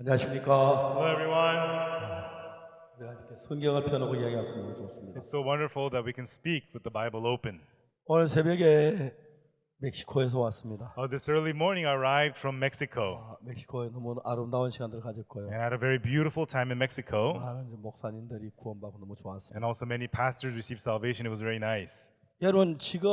안녕하십니까. Hello, everyone. 우리가 이렇게 성경을 펴놓고 이야기할 수 너무 좋습니다. It's so wonderful that we can speak with the Bible open. 오늘 새벽에 멕시코에서 왔습니다. This early morning, I arrived from Mexico 멕시코에 너무 아름다운 시간들을 가졌고요. and had a very beautiful time in Mexico. 많은 이제 목사님들이 구원받고 너무 좋았습니다. And also, many pastors received salvation. It was very nice. 여러분 지금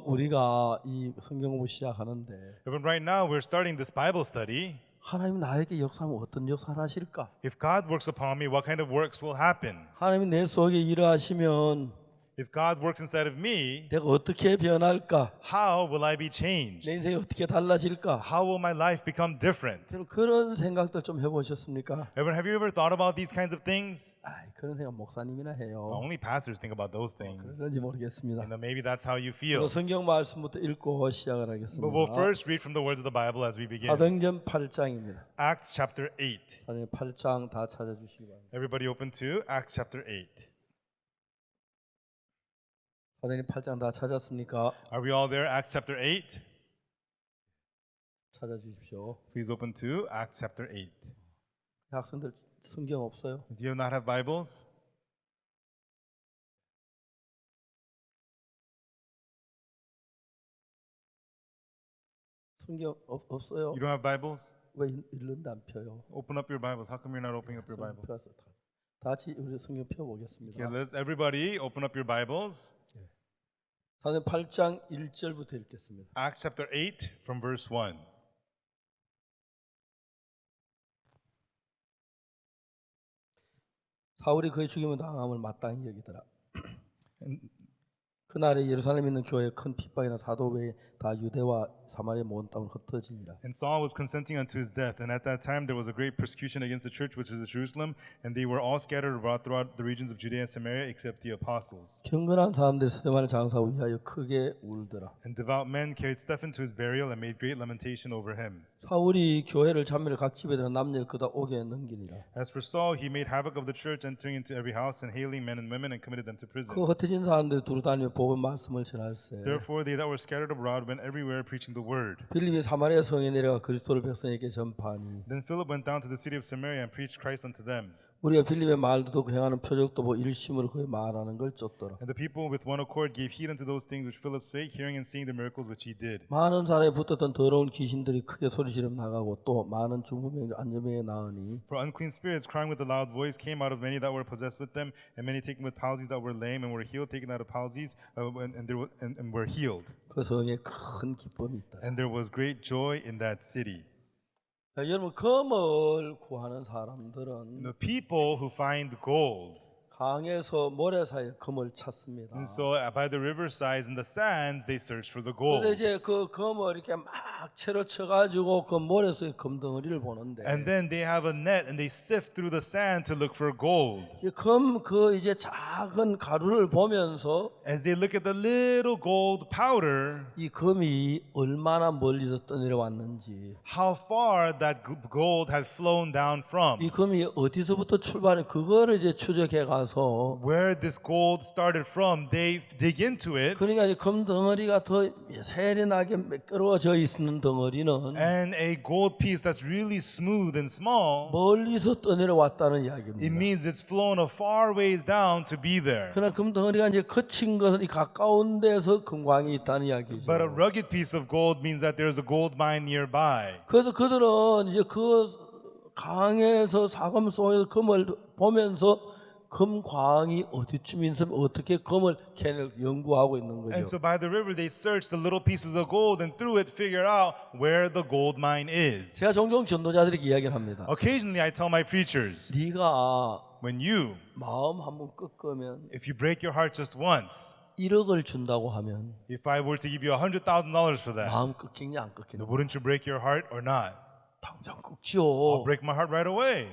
우리가 이 성경 공부 시작하는데 But right now, we're starting this Bible study. 하나님 나에게 역사하면 어떤 역사를 하실까? If God works upon me, what kind of works will happen? 하나님이 내 속에 일하시면 If God works inside of me, 내가 어떻게 변할까? how will I be changed? 내 인생이 어떻게 달라질까? How will my life become different? 여러분 그런 생각들 좀 해보셨습니까? Everyone, have you ever thought about these kinds of things? 그런 생각 목사님이나 해요. Only pastors think about those things. 그런지 모르겠습니다. And then maybe that's how you 또 feel. 성경 말씀부터 읽고 시작을 하겠습니다. But we'll first read from the words of the Bible as we begin. 사도행전 8장입니다. Acts chapter 8. 사도행전 8장 다 찾아주시기 바랍니다. Everybody open to Acts chapter 8. 사도행전 8장 다 찾았습니까? Are we all there? Acts chapter 8. 찾아주십시오. Please open to Acts chapter 8. 학생들 성경 없어요? Do you not have Bibles? 성경 없어요? You don't have Bibles? 왜 읽는데 안 펴요? Open up your Bibles. How come you're not opening up your 성경 Bible? 펴서 다 같이 우리 성경 펴보겠습니다. Okay, let's everybody open up your Bibles. 사도행전 8장 1절부터 읽겠습니다. Acts chapter 8 from verse 1. 사울이 그의 죽임을 당함을 마땅히 여기더라. 그날에 예루살렘에 있는 교회에 큰 핍박이나 사도 외에 다 유대와 사마리아 모든 땅으로 흩어지니라. And Saul was consenting unto his death, and at that time there was a great persecution against the church which is at Jerusalem, and they were all scattered abroad throughout the regions of Judea and Samaria except the apostles. 경건한 사람들이 스데반을 장사하고 위하여 크게 울더라. And devout men carried Stephen to his burial and made great lamentation over him. 사울이 교회를 참매를 각 집에 들어 남녀를 그다 오게 넘기니라. As for Saul, he made havoc of the church, entering into every house and hailing men and women and committed them to prison. 그 흩어진 사람들이 두루다니며 복음 말씀을 전할세. Therefore they that were scattered abroad went everywhere preaching the word. 빌립이 사마리아 성에 내려가 그리스도를 백성에게 전파하니. Then Philip went down to the city of Samaria and preached Christ unto them. 우리가 빌립의 말도 듣고 행하는 표적도 보고 일심으로 그의 말하는 걸 쫓더라. And the people with one accord gave heed unto those things which Philip spake, hearing and seeing the miracles which he did. 많은 사람에 붙었던 더러운 귀신들이 크게 소리지르 나가고 또 많은 중풍병 안전병에 나으니 For unclean spirits, crying with a loud voice, came out of many that were possessed with them, and many taken with palsies that were lame and were healed, taken out of palsies, and were healed. 그 성에 큰 기쁨이 있다. And there was great joy in that city. 여러분 금을 구하는 사람들은 The people who find gold, 강에서 모래 사이에 금을 찾습니다. and so by the riversides and the sands, they search for the 그래서 gold. 이제 그 금을 이렇게 막 채로 쳐가지고 그 모래 속에 금덩어리를 보는데 And then they have a net and they sift through the sand to look for gold. 금그 이제 작은 가루를 보면서 As they look at the little gold powder, 이 금이 얼마나 멀리서 떠내려왔는지 how far that gold had flown down from. 이 금이 어디서부터 출발해 그거를 이제 추적해 가서 Where this gold started from, they dig into it, 그러니까 이제 금 덩어리가 더 세련하게 매끄러워져 있는 덩어리는 and a gold piece that's really smooth and small, 멀리서 떠내려왔다는 it 이야기입니다. means it's flown a far ways down to be there. 그러나 금 덩어리가 이제 거친 것은 이 가까운 데서 금광이 있다는 이야기죠. But a rugged piece of gold means that there's a gold mine nearby. 그래서 그들은 이제 그 강에서 사금 속에서 금을 보면서 금광이 어디쯤 있으면 어떻게 금을 캐낼 연구하고 있는 And so 거죠. by the river, they search the little pieces of gold and through it figure out where the gold mine is. 제가 종종 전도자들에게 이야기를 합니다. Occasionally, I tell my preachers, 네가 when you, 마음 한번 꺾으면 if you break your heart just once, 1억을 준다고 하면 if I were to give you $100,000 for that, 마음 꺾이냐 안 꺾이냐 wouldn't you break your heart or not? 당장 I'll 꺾지요. break my heart right away.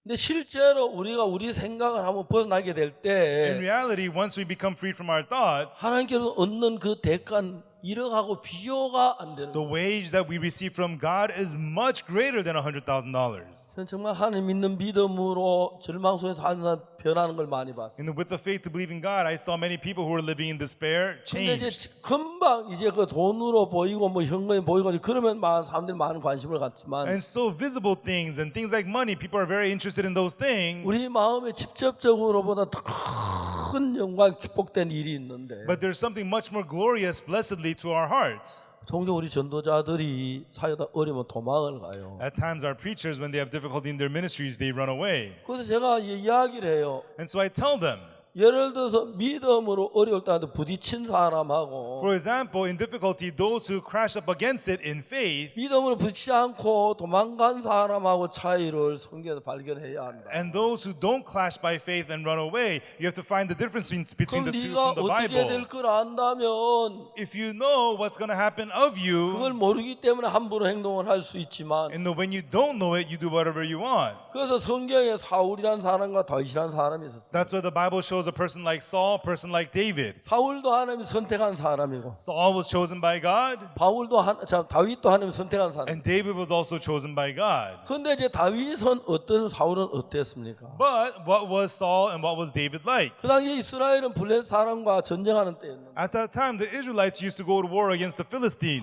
근데 실제로 우리가 우리 생각을 한번 벗어나게 될 In 때 reality, once we become freed from our thoughts, 하나님께서 얻는 그 대가는 1억하고 비교가 안 되는 The 거예요. wage that we receive from God is much greater than $100,000. 저는 정말 하나님 믿는 믿음으로 절망 속에 사는 사람 변하는 걸 많이 봤어요. And with the faith to believe in God, I saw many people who were living in despair 근데 이제 change. 금방 이제 그 돈으로 보이고 뭐 현금이 보이고 그러면 사람들이 많은 관심을 갖지만 And so visible things and things like money, people are very interested in those things. 우리 마음에 직접적으로보다 더 큰 영광 축복된 일이 있는데 But there's something much more glorious, blessedly, to our hearts. 종종 우리 전도자들이 사회가 어려면 도망을 가요. At times, our preachers, when they have difficulty in their ministries, they run away. 그래서 제가 이야기를 해요. And so I tell them, 예를 들어서 믿음으로 어려울 때 부딪힌 사람하고 for example, in difficulty, those who crash up against it in faith, 믿음으로 부딪히지 않고 도망간 사람하고 차이를 성경에서 발견해야 한다. and those who don't clash by faith and run away, you have to find the difference between 그럼 the two 네가 from the 어떻게 Bible. 될 걸 안다면 If you know what's going to happen of 그걸 you, 모르기 때문에 함부로 행동을 할 수 있지만 and when you don't know it, you do whatever you want. 그래서 성경에 사울이라는 사람과 다윗이라는 사람이 있었어요. That's why the Bible shows a person like Saul, a person like David. 사울도 하나님이 선택한 사람이고 Saul was chosen by God, 다윗도 하나님이 선택한 사람. and David was also chosen by God. 근데 이제 사울은 어땠습니까? But what was Saul and what was David like? 그 당시에 이스라엘은 블레셋 사람과 전쟁하는 때였는데 At that time, the Israelites used to go to war against the Philistines.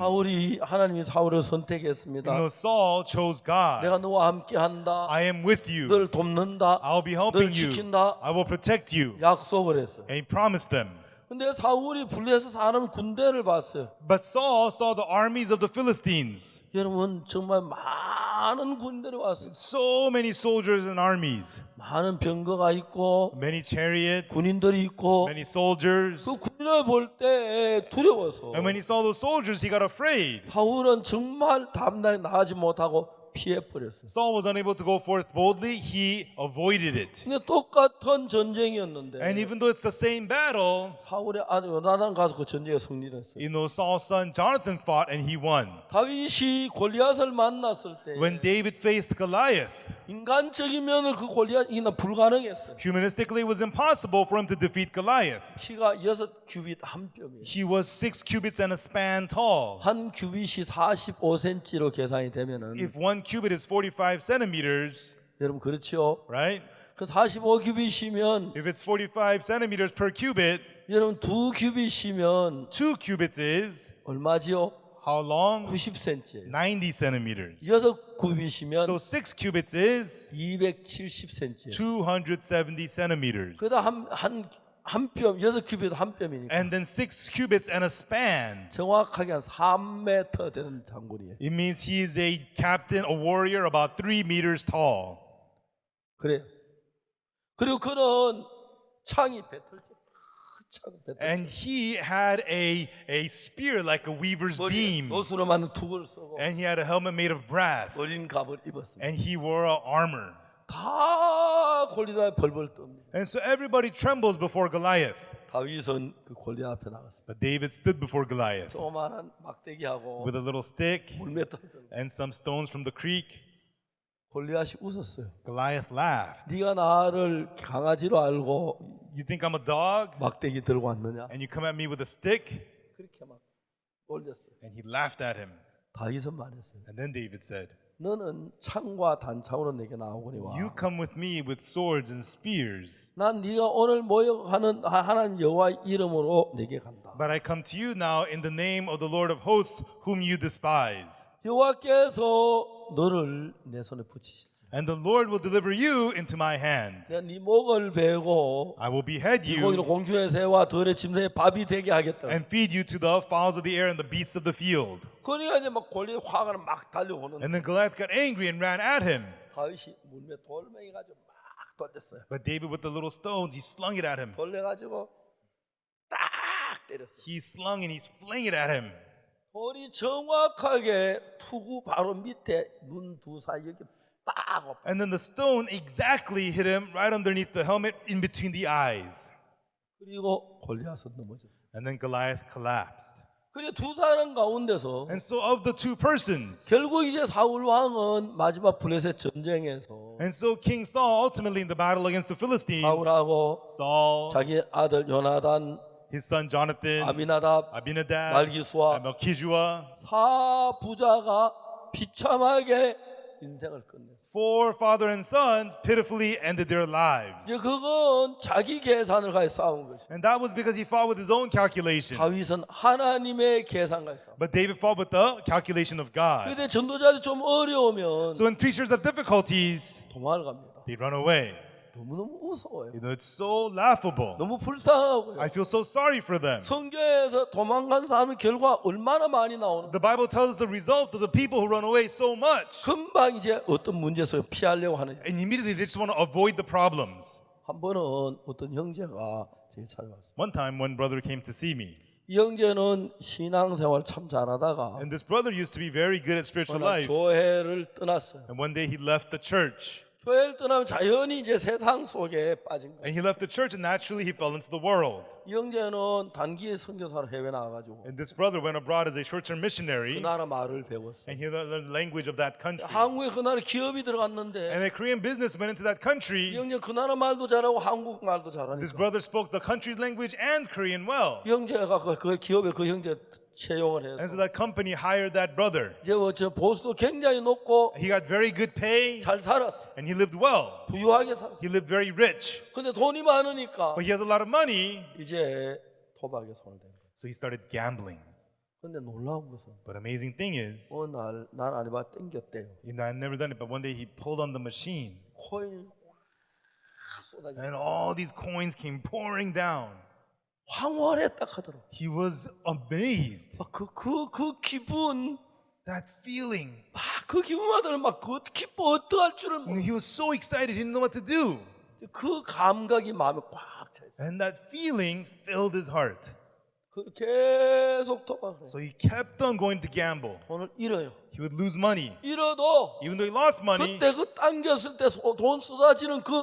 하나님이 사울을 You 선택했습니다. know, Saul chose God. 내가 너와 함께한다. I am with you. 널 돕는다. I'll be 널 helping you. 지킨다. I will protect you. 약속을 했어요. And he promised them. 근데 사울이 블레셋 사람 군대를 봤어요. But Saul saw the armies of the Philistines. 여러분 정말 많은 군대를 왔어요. So many soldiers and armies. 많은 병거가 있고 Many chariots. 군인들이 있고 Many soldiers. 그 군인을 볼 때 두려워서 And when he saw those soldiers, he got afraid. 사울은 정말 담당에 나가지 못하고 피해버렸어요. Saul was unable to go forth boldly. He avoided it. 근데 똑같은 전쟁이었는데 And even though it's the same battle, 사울의 아들 요나단 가서 그 전쟁에 승리를 했어요. you know, Saul's son Jonathan fought and he won. 다윗이 골리앗을 만났을 때 When David faced Goliath, 인간적인 면을 그 골리앗이 불가능했어요. humanistically it was impossible for him to defeat Goliath. 키가 6규빗 한 뼘이에요. He was 6 cubits and a span tall. 한 규빗이 45cm로 계산이 되면은 If 1 cubit is 45 centimeters, 여러분 그렇죠? right? 그 45규빗이면 If it's 45 centimeters per cubit, 여러분 2규빗이면 2 cubits is 얼마지요? how long? 90cm예요. 90 centimeters. 6규빗이면 So 6 cubits is 270cm예요. 270 centimeters. 그다음 한 뼘, 6규빗 한 뼘이니까 And then 6 cubits and a span. 정확하게 한 3m 되는 장군이에요. It means he is a captain, a warrior about 3 meters tall. 그래요. 그리고 그는 창이 배틀죠. And he had a spear like a weaver's beam. 노수로 만든 투구를 쓰고 And he had a helmet made of brass. 어린 갑을 입었습니다. And he wore a armor. 다 골리앗 벌벌 떱니다. And so everybody trembles before Goliath. 다윗은 그 골리앗 앞에 나갔습니다. But David stood before Goliath 조그마한 막대기하고 with a little stick 물맷돌 and some stones from the creek. 골리앗이 웃었어요. Goliath laughed. 네가 나를 강아지로 알고 You think I'm a dog? 막대기 들고 왔느냐? And you come at me with a stick? 그렇게 막 올렸어요. And he laughed at him. 다윗은 말했어요. And then David said, 너는 창과 단창으로 내게 나오거니와 You come with me with swords and spears. 난 네가 오늘 모욕하는 하나님 여호와의 이름으로 내게 간다. But I come to you now in the name of the Lord of hosts, whom you despise. 여호와께서 너를 내 손에 붙이실지. And the Lord will deliver you into my hand. 내가 네 목을 베고 I will behead 고기로 you 공중의 새와 들의 짐승의 밥이 되게 하겠다. and feed you to the fowls of the air and the beasts of the field. 그러니까 이제 막 골리앗 화가 막 달려오는. And then Goliath got angry and ran at him. 다윗이 물매 돌멩이 가지고 막 던졌어요. But David with the little stones, he slung it at him. 돌려 가지고 딱 때렸어요. He slung and he's flinging it at him. 돌이 정확하게 투구 바로 밑에 눈 두 사이 이렇게 딱 엎어. And then the stone exactly hit him right underneath the helmet in between the eyes. 그리고 골리앗은 넘어졌어요. And then Goliath collapsed. 그리고 두 사람 가운데서 And so of the two persons, 결국 이제 사울 왕은 마지막 블레셋 전쟁에서 and so King Saul ultimately in the battle against the Philistines, 사울하고 Saul, 자기 아들 요나단 his son Jonathan, 아미나답, Abinadab, 말기수아 Melchizedek. 사 부자가 비참하게 인생을 끝냈어요. Four father and sons pitifully ended their lives. 이제 그건 자기 계산을 가해 싸운 것이. And that was because he fought with his own calculation. 다윗은 하나님의 계산과에 싸워. But David fought with the calculation of God. 그런데 전도자들이 좀 어려우면 So when preachers have difficulties, 도망을 갑니다. they run away. 너무너무 무서워요. You know, it's so laughable. 너무 불쌍하고요. I feel so sorry for them. 성경에서 도망간 사람의 결과 얼마나 많이 나오는. The Bible tells us the result of the people who run away so much. 금방 이제 어떤 문제 속에 피하려고 하는. And immediately they just want to avoid the problems. 한 번은 어떤 형제가 제게 찾아왔어요. One time, one brother came to see me. 이 형제는 신앙생활 참 잘하다가 And this brother used to be very good at spiritual 어느 life. 교회를 떠났어요. And one day he left the church. 교회를 떠나면 자연히 이제 세상 속에 빠진 거예요. And he left the church and naturally he fell into the world. 이 형제는 단기에 선교사로 해외 나가가지고 And this brother went abroad as a short-term 그 missionary. 나라 말을 배웠어요. And he learned the language of that country. 한국에 그 나라 기업이 들어갔는데 And a Korean business went into that 이 country. 형제 그 나라 말도 잘하고 한국 말도 This 잘하니까 brother spoke the country's language and Korean well. 이 형제가 그 기업에 그 형제 채용을 And so 해서 that company hired that brother. 이제 저 보수도 굉장히 높고 He got very good pay 잘 살았어. and he lived well. 부유하게 살았어. He lived very rich. 근데 돈이 많으니까 But he has a lot of money, 이제 도박에 손을 댄 거야. so he started gambling. 근데 놀라운 것은 But amazing thing is, 어느 날난 아니봐 땡겼대요. you know, I've never done it, but one day he pulled on the machine 코인이 확 쏟아져. and all these coins came pouring down. 황홀했다 하더라고. He was amazed. 그 기분, That feeling. 그 기분마다 막 기뻐 어떡할 줄을 You know, he was so excited, he didn't know what to do. 그 감각이 마음에 꽉 차 있어. And that feeling filled his heart. 계속 도박을 해. So he kept on going to gamble. 돈을 잃어요. He would lose money. 잃어도 Even though he lost money, 그때 그 당겼을 때 돈 쏟아지는 그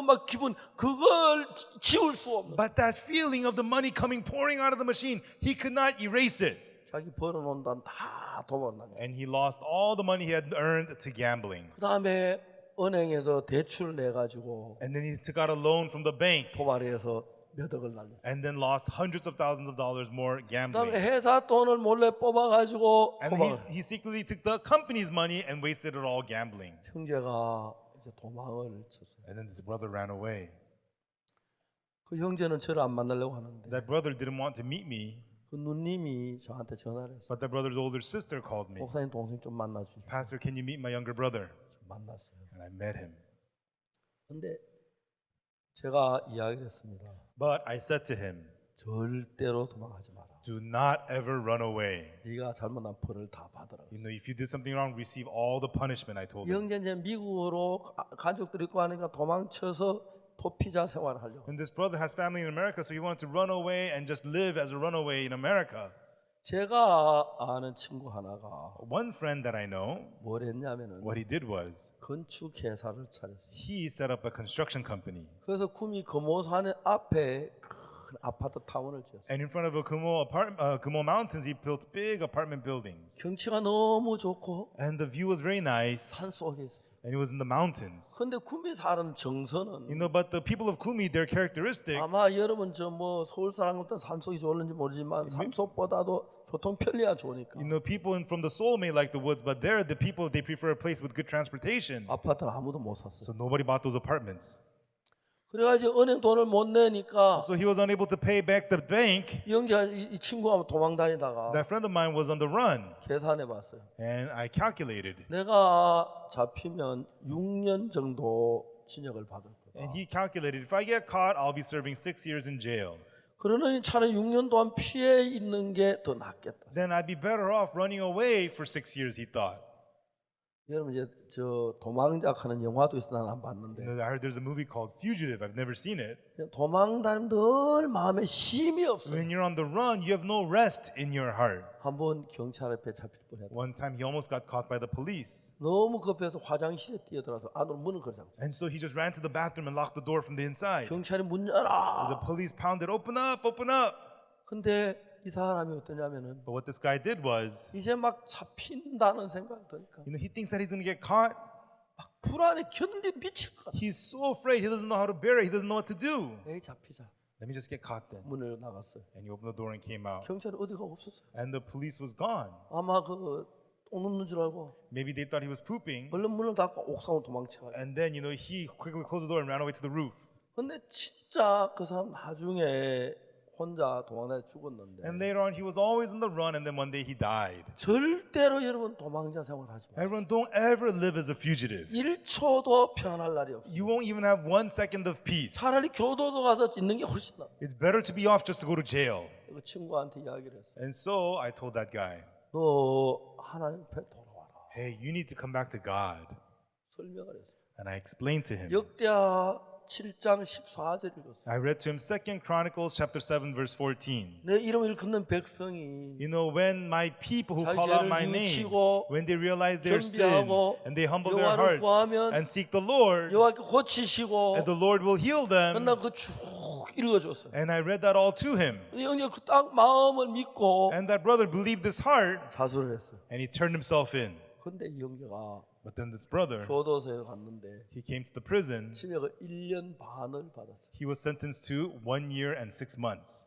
막 기분 그걸 지울 수 없는. but that feeling of the money coming pouring out of the machine, he could not erase it. 자기 벌어놓은 돈 다 도박을 나요. And he lost all the money he had earned to gambling. 그 다음에 은행에서 대출 내 가지고 And then he took out a loan from the bank 도박해서 몇 억을 날렸어요. and then lost hundreds of thousands of dollars more 그 다음에 gambling. 회사 돈을 몰래 뽑아가지고 And 도박을. he secretly took the company's money and wasted it all gambling. 형제가 이제 도망을 쳤어요. And then this brother ran away. 그 형제는 저를 안 만나려고 하는데 That brother didn't want to meet me, 그 누님이 저한테 전화를 했어요. but that brother's older sister called me. 목사님 동생 좀 만나주시죠. Pastor, can you meet my younger brother? 만났어요. And I met him. 근데 제가 이야기를 했습니다. But I said to him, 절대로 도망하지 마라. do not ever run away. 네가 잘못한 벌을 다 받으라. You know, if you did something wrong, receive all the punishment, I told him. 형제 이제 미국으로 가족들 있고 하니까 도망쳐서 도피자 생활을 하려고. And this brother has family in America, so he wanted to run away and just live as a runaway in America. 제가 아는 친구 하나가 One friend that I know, 뭘 했냐면은 what he did was 건축 회사를 차렸어요. he set up a construction company. 그래서 구미 금오산 앞에 큰 아파트 타운을 지었어요. And in front of a Kumo Mountains, he built big apartment buildings. 경치가 너무 좋고 And the view was very nice, 산 속에 있어요. and it was in the mountains. 근데 구미 사람 정서는 You know, but the people of Kumi, their characteristics, 아마 여러분 저 뭐 서울 사람부터 산속이 좋을는지 모르지만 산속보다도 교통 편리가 좋으니까 you know, people from the soul may like the woods, but there, the people, they prefer a place with good transportation. 아파트는 아무도 못 샀어요. So nobody bought those apartments. 그래가지고 은행 돈을 못 내니까 So he was unable to pay back the bank. 이 형제가 이 친구가 도망 다니다가 That friend of mine was on the run, 계산해 봤어요. and I calculated. 내가 잡히면 6년 정도 징역을 받을 거다. And he calculated, if I get caught, I'll be serving 6 years in jail. 그러니 차라리 6년 동안 피해 있는 게 더 낫겠다. Then I'd be better off running away for 6 years, he thought. 여러분 이제 저 도망작 하는 영화도 있어 나는 안 봤는데 I heard there's a movie called Fugitive. I've never seen it. 도망 다니면 늘 마음에 쉼이 없어요. When you're on the run, you have no rest in your heart. 한번 경찰 앞에 잡힐 뻔했다. One time he almost got caught by the police. 너무 급해서 화장실에 뛰어들어서 안으로 문을 걸자. And so he just ran to the bathroom and locked the door from the inside. 경찰이 문 The 열어. police pounded, open up, open up. 근데 이 사람이 어떠냐면은 But what this guy did was, 이제 막 잡힌다는 생각이 드니까 you know, he thinks that he's going to get caught. 막 불안해 견디 미칠 것 같아. He's so afraid. He doesn't know how to bear it. He doesn't know what to do. 에이 잡히자. Let me just get caught then. 문을 나갔어요. And he opened the door and came out. 경찰이 어디가 없었어요. And the police was gone. 아마 그 똥 눕는 줄 알고 Maybe they thought he was pooping. 얼른 문을 닫고 옥상으로 도망쳐가요. And then, he quickly closed the door and ran away to the roof. 근데 진짜 그 사람 나중에 혼자 도망다니 죽었는데 And later on, he was always on the run, and then one day he died. 절대로 여러분 도망자 생활하지 마세요. Everyone, don't ever live as a fugitive. 1초도 편할 날이 없어요. You won't even have 1 second of peace. 차라리 교도소 가서 있는 게 훨씬 나아. It's better to be off just to go to jail. 그 친구한테 이야기를 했어요. And so I told that guy, 너 하나님 앞에 돌아와라. hey, you need to come back to God. 설명을 했어요. And I explained to him. 역대하 7장 14절 읽었어요. I read to him 2 Chronicles chapter 7 verse 14. 내 이름을 걷는 백성이 When my people who call out my name, 뉘우치고 when they realize their sin 겸비하고 and they humble their 여호와를 hearts 구하면 and seek the Lord, 여호와께 고치시고 and the Lord will heal them. 끝나 그쭉 읽어줬어요. And I read that all to him. 형제 그딱 마음을 믿고 And that brother believed his heart 자수를 했어요. and he turned himself in. 근데 이 형제가 But then this brother, 교도소에 갔는데 he came to the prison. 징역을 1년 반을 받았어요. He was sentenced to 1 year and 6 months.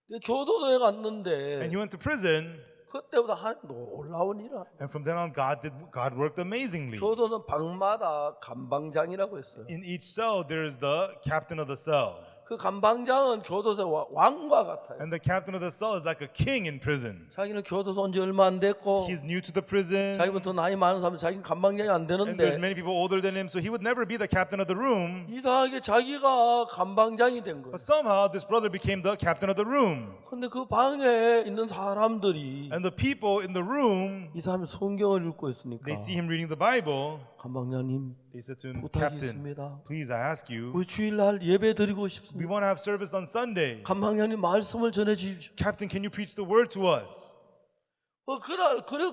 근데 교도소에 And 갔는데 he went to prison. 그때보다 하나님 놀라운 일을 하는 And from then on, God worked amazingly. 교도는 방마다 감방장이라고 했어요. In each cell, there is the captain of the cell. 그 감방장은 교도소의 왕과 같아요. And the captain of the cell is like a king in prison. 자기는 교도소 온 지 얼마 안 됐고 He's new to the prison. 자기보다 더 나이 많은 사람 자기는 감방장이 안 And there's 되는데 many people older than him, so he would never be the captain of the room. 이상하게 자기가 감방장이 된 거예요. But somehow, this brother became the captain of the room. 근데 그 방에 있는 사람들이 And the people in the room, 이 사람이 성경을 읽고 있으니까 they see him reading the Bible. 감방장님 They said to him, 부탁이 Captain, 있습니다. please, I ask you, 우리 주일날 예배 드리고 we 싶습니다. want to have service on Sunday. 감방장님 말씀을 전해 주십시오. Captain, can you preach the word to us?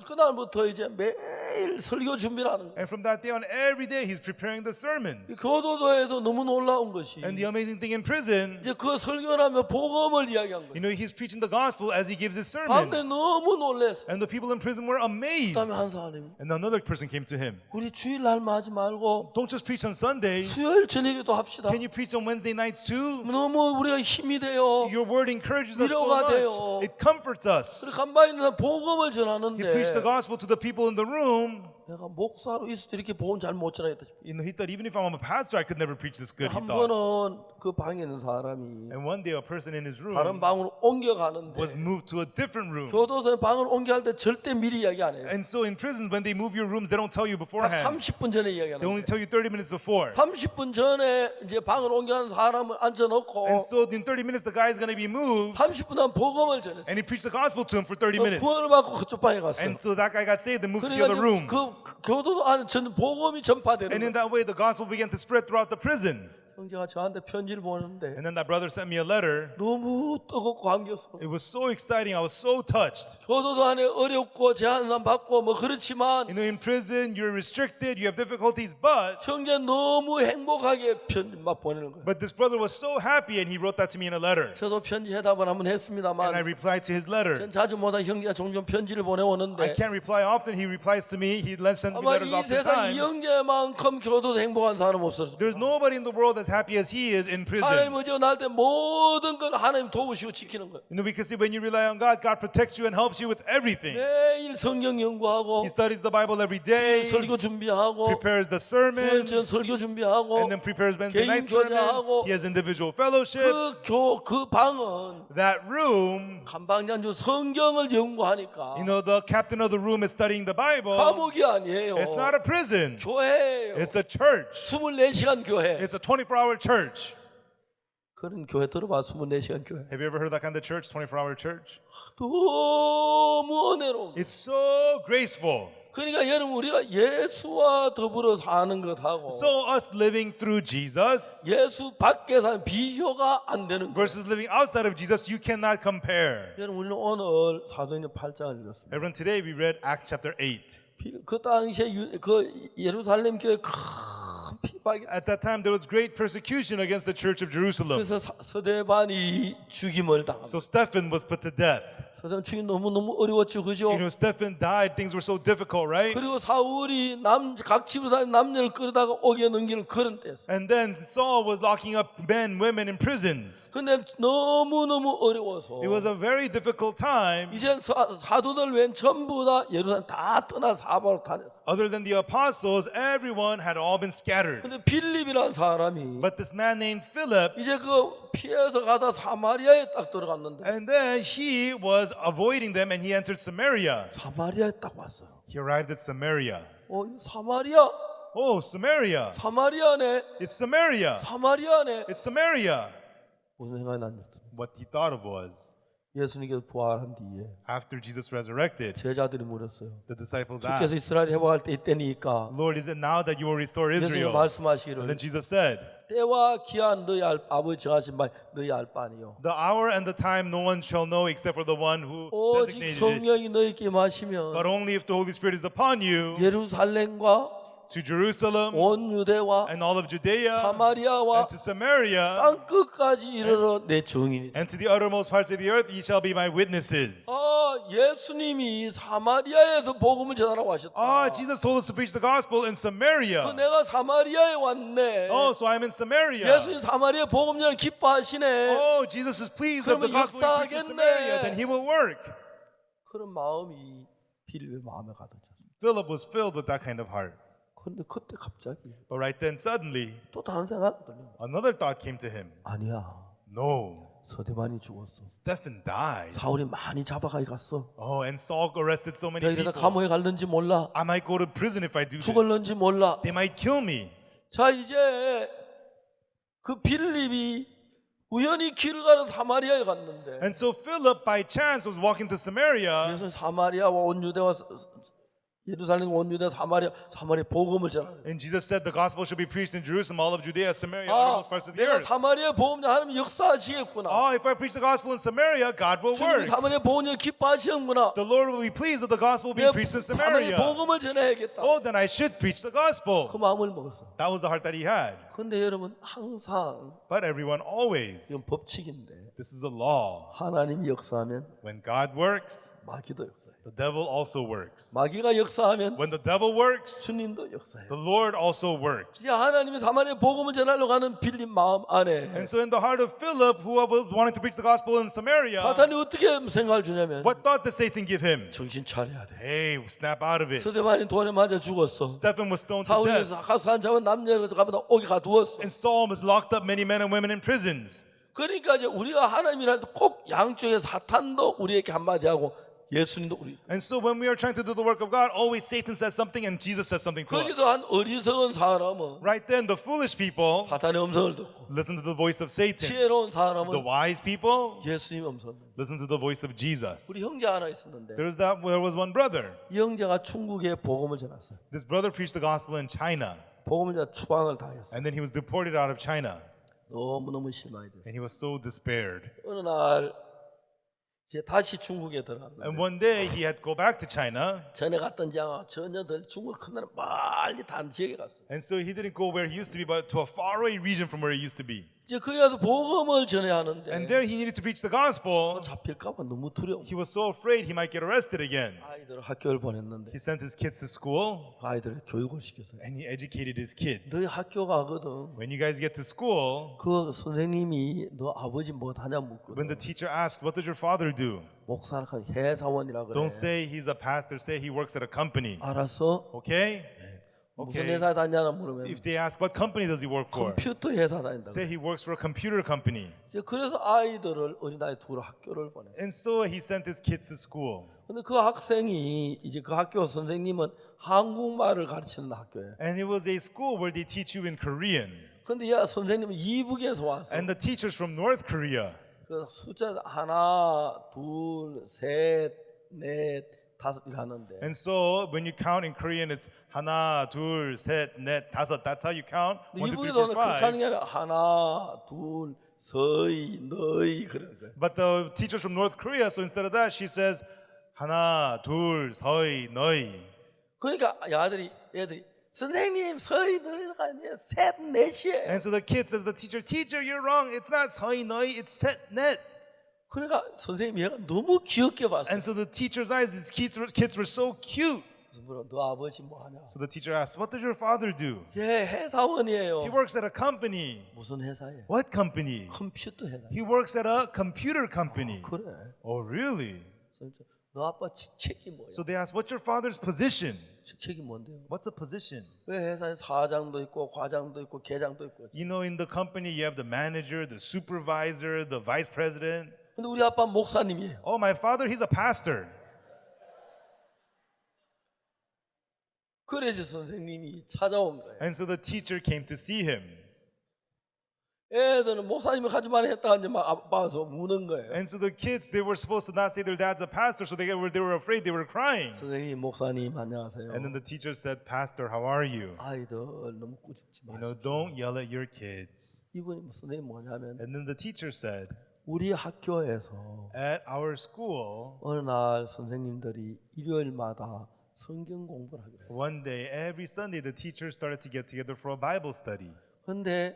그날부터 이제 매일 설교 준비를 하는 거예요. And from that day on, every day he's preparing the sermons. 이 교도소에서 너무 놀라운 것이 And the amazing thing in prison, 이제 그 설교하며 복음을 이야기한 거예요. he's preaching the gospel as he gives his 밤에 sermons. 너무 놀랐어요. And the people in prison were amazed. 그다음에 한 사람이 And another person came to him. 우리 주일날만 하지 말고 Don't just preach on Sunday. 수요일 저녁에도 합시다. Can you preach on Wednesday nights too? 너무 우리가 힘이 돼요. Your word encourages us so 위로가 돼요. much. It comforts us. 그리고 간방에 있는 사람 복음을 He 전하는데 preached the gospel to the people in the room. 내가 목사로 있을 때 이렇게 복음 잘 못 전하겠다 싶어. He thought, even if I'm a pastor, I could never preach this good, he 한 thought. 번은 그 방에 있는 사람이 And one day, a person in his 다른 room 방으로 옮겨가는데 was moved to a different room. 교도소에 방을 옮겨갈 때 절대 미리 이야기 안 해요. And so in prisons, when they move your rooms, they don't tell you 딱 beforehand. 30분 전에 They only 이야기하는데 tell you 30 minutes before. 30분 전에 이제 방을 옮겨가는 사람을 앉혀놓고 And so in 30 minutes, the guy is going to be moved. 30분 동안 복음을 전했어요. And he preached the gospel to him for 30 minutes. 구원을 받고 그쪽 방에 갔어요. And so that guy got saved and moved to the other room. 그 교도소 안에 전 복음이 전파되는 And in 거예요. that way, the gospel began to spread throughout the prison. 형제가 저한테 편지를 보냈는데 And then that brother sent me a letter. 너무 뜨겁고 감격스러워. It was so exciting. I was so touched. 교도소 안에 어렵고 제한을 받고 뭐 그렇지만 In prison, you're restricted, you have difficulties, but 형제 너무 행복하게 편지 막 보내는 거예요. this brother was so happy, and he wrote that to me in a letter. 저도 편지 해답을 한번 And I 했습니다만 replied to his letter. 전 자주 못한 형제가 종종 편지를 I 보내오는데 can't reply often. He replies to me. He sends me 아마 letters 이 세상 이 oftentimes. 형제만큼 교도소 행복한 사람 없었어. There's nobody in the world as happy as he is in 하나님 prison. 어제 날 때 모든 걸 하나님 도우시고 지키는 거예요. We can see when you rely on God, God protects you and helps you with everything. 매일 성경 연구하고 He studies the Bible every day, 설교 준비하고 prepares the sermon, 수요일 설교 준비하고 and then prepares Wednesday 개인 night sermon. 교제하고 He has individual fellowship. 그 방은 That room, 감방장주 성경을 연구하니까 the captain of the room is studying the Bible. 감옥이 아니에요. It's not a prison. 교회예요. It's a church. 24시간 교회. It's a 24-hour church. 그런 교회 들어봐. 24시간 교회. Have you ever heard that kind of church, 24-hour church? 너무 은혜로운. It's so graceful. 그러니까 여러분 우리가 예수와 더불어 사는 것하고 So us living through Jesus 예수 밖에 사는 비교가 안 되는 거예요. versus living outside of Jesus, you cannot compare. 여러분 우리는 오늘 사도행전 8장을 읽었습니다. Everyone, today we read Acts chapter 8. 그 당시에 그 예루살렘 교회 큰 핍박이 At that time, there was great persecution against the church of Jerusalem. 그래서 스데반이 죽임을 당합니다. So Stephen was put to death. 그다음 죽이 너무 어려웠죠, 그죠? You know, Stephen died. Things were so difficult, right? 그리고 사울이 각 집에서 남녀를 끌어다가 옥에 넘기는 그런 때였어요. And then Saul was locking up men, women in prisons. 근데 너무 어려워서 It was a very difficult time. 이제 사도들 외엔 전부 다 예루살렘 다 떠나 사방으로 다녔어요. Other than the apostles, everyone had all been scattered. 근데 빌립이라는 사람이 But this man named Philip, 이제 그 피해서 가다 사마리아에 딱 들어갔는데 and then he was avoiding them and he entered Samaria. 사마리아에 딱 왔어요. He arrived at Samaria. 이거 사마리아? Oh, Samaria. 사마리아네. It's Samaria. 사마리아네. It's Samaria. 무슨 생각이 났습니까? What he thought of was, 예수님께서 부활한 뒤에 after Jesus resurrected, 제자들이 물었어요. the disciples 주께서 asked, 이스라엘 회복할 때 이때니까 Lord, is it now that you will restore 예수님 Israel? And 말씀하시기를 then Jesus said, 때와 기한 너희 아버지 정하신 바 너희 알 바 아니요. the hour and the time no one shall know except for the one who 오직 designated it, 성령이 너희께 but 마시면 only if the Holy Spirit is upon you, 예루살렘과 to Jerusalem 온 유대와 and all of Judea 사마리아와 and to Samaria 땅 끝까지 이르러 내 증인이다. and to the uttermost parts of the earth, ye shall be my witnesses. 예수님이 사마리아에서 복음을 전하라고 하셨다. Jesus told us to preach the gospel in Samaria. 내가 사마리아에 왔네. So I'm in Samaria. 예수님 사마리아 복음 전을 기뻐하시네. Jesus is pleased of the 그러면 gospel we preach in 역사하겠네. Samaria, then he will work. 그런 마음이 빌립의 마음에 가득 찼어요. Philip was filled with that kind of heart. 그런데 그때 갑자기 But right then, suddenly, 또 다른 생각이 들려요. another thought came to him. 아니야. No, 서대만이 죽었어. Stephen died. 사울이 많이 잡아가게 갔어. And Saul arrested so many 내가 이러다 people. 감옥에 갈는지 몰라. I might go to prison if I do this. 죽을는지 몰라. They might kill me. 자, 이제 그 빌립이 우연히 길을 가다 사마리아에 갔는데 And so Philip, by chance, was walking to Samaria. 그래서 사마리아와 온 유대와 예루살렘 온 유대 사마리아 복음을 전하는. And Jesus said the gospel should be preached in Jerusalem, all of Judea, Samaria, uttermost parts of the 내가 earth. 사마리아 복음 하나님 역사하시겠구나. If I preach the gospel in Samaria, God will 주님 work. 사마리아 복음을 기뻐하시는구나. The Lord will be pleased that the gospel will be 내가 preached in 사마리아 Samaria. 복음을 전해야겠다. Then I should preach the gospel. 그 마음을 먹었어. That was the heart that he had. 그런데 여러분 항상 But everyone always, 이건 법칙인데 this is a law. 하나님이 역사하면 When God works, 마귀도 역사해. the devil also works. 마귀가 역사하면 When the devil works, 주님도 역사해. the Lord also works. 이제 하나님이 사마리아 복음을 전하려고 하는 빌립 마음 안에 And so in the heart of Philip, who was wanting to preach the gospel in Samaria, 사탄이 어떻게 생각을 주냐면 what thought did Satan give him? 정신 차려야 돼. Hey, snap out of it. 서대만이 돌에 맞아 죽었어. Stephen was stoned to 사울이 death. 각산 잡은 남녀를 가면 옥에 가두었어. And Saul was locked up many men and women in prisons. 그러니까 이제 우리가 하나님이랄 때 꼭 양쪽에 사탄도 우리에게 한마디 하고 예수님도 우리. And so when we are trying to do the work of God, always Satan says something and Jesus says something to us. 거기서 한 어리석은 사람은 Right then, the foolish people 사탄의 음성을 듣고 listen to the voice of Satan. 지혜로운 The 사람은 wise people 예수님 음성을 듣고. listen to the voice of Jesus. 우리 형제 하나 있었는데 There was one brother. 이 형제가 중국에 복음을 전했어요. This brother preached the gospel in China. 복음을 전해 추방을 당했어요. And then he was deported out of China. 너무 실망이 됐어요. And he was so despaired. 어느 날 이제 다시 중국에 들어갔는데 And one day he had to go back to China. 전에 갔던 지하 전혀 덜 중국 큰 나라 빨리 다른 지역에 갔어요. And so he didn't go where he used to be, but to a faraway region from where he used to be. 이제 거기 가서 복음을 전해야 하는데 And there he needed to preach the gospel. 잡힐까봐 너무 두려워. He was so afraid he might get arrested again. 아이들을 학교를 보냈는데 He sent his kids to school 아이들을 교육을 시켰어요. and he educated his kids. 너희 학교 가거든. When you guys get to school, 그 선생님이 너 아버지 뭐 하냐 when the 묻거든. teacher asks, what does your father do? 목사는 회사원이라 그래. Don't say he's a pastor, say he works at a company. 알았어? Okay? 무슨 Okay. 회사 다냐나 물으면 If they ask, what company does he work for? 컴퓨터 회사 다닌다. Say he works for a computer company. 이제 그래서 아이들을 어린아이 둘을 학교를 보내. And so he sent his kids to school. 근데 그 학생이 이제 그 학교 선생님은 한국말을 가르치는 학교예요. And it was a school where they teach you in Korean. 근데 야 선생님은 이북에서 왔어. And the teachers from North Korea. 그 숫자 하나, 둘, 셋, 넷, 다섯 이하는데. And so when you count in Korean, it's 하나, 둘, 셋, 넷, 다섯. That's how you count. 1, 2, 3, 이북에서는 4, 그렇게 하는 5. 게 아니라 하나, 둘, 서이, 너희 그런 거예요. But the teachers from North Korea, so instead of that, she says 하나, 둘, 서이, 너희. 그러니까 애들이 선생님 서희 너희가 아니에요. 셋, 넷이에요. And so the kid says, the teacher, you're wrong. It's not 서이, 너희. It's 셋, 넷. 그러니까 선생님이 얘가 너무 귀엽게 봤어요. And so the teacher's eyes, these kids were so cute. 그래서 물어, 너 아버지 뭐 하냐? So the teacher asked, what does your father do? 예, 회사원이에요. He works at a company. 무슨 회사예요? What company? 컴퓨터 회사. He works at a computer company. 그래. Oh, really? 그래서 너 아빠 직책이 뭐야? So they asked, what's your father's position? 직책이 뭔데요? What's a position? 왜 회사에 사장도 있고 과장도 있고 계장도 있고. You know, in the company, you have the manager, the supervisor, the vice president. 근데 우리 아빠 목사님이에요. Oh, my father, he's a pastor. 그래서 선생님이 찾아온 거예요. And so the teacher came to see him. 애들은 목사님이 하지 말라 했다 이제 막 아빠서 우는 거예요. And so the kids, they were supposed to not say their dad's a pastor, so they were afraid, they were crying. 선생님 목사님 안녕하세요. And then the teacher said, Pastor, how are you? 아이들 너무 꾸짖지 You know, 마시고. don't yell at your kids. 이분이 선생님 뭐냐면 And then the teacher said, 우리 학교에서 at our school, 어느 날 선생님들이 일요일마다 성경 공부를 하기로 했어요. one day, every Sunday, the teachers started to get together for a Bible study. 근데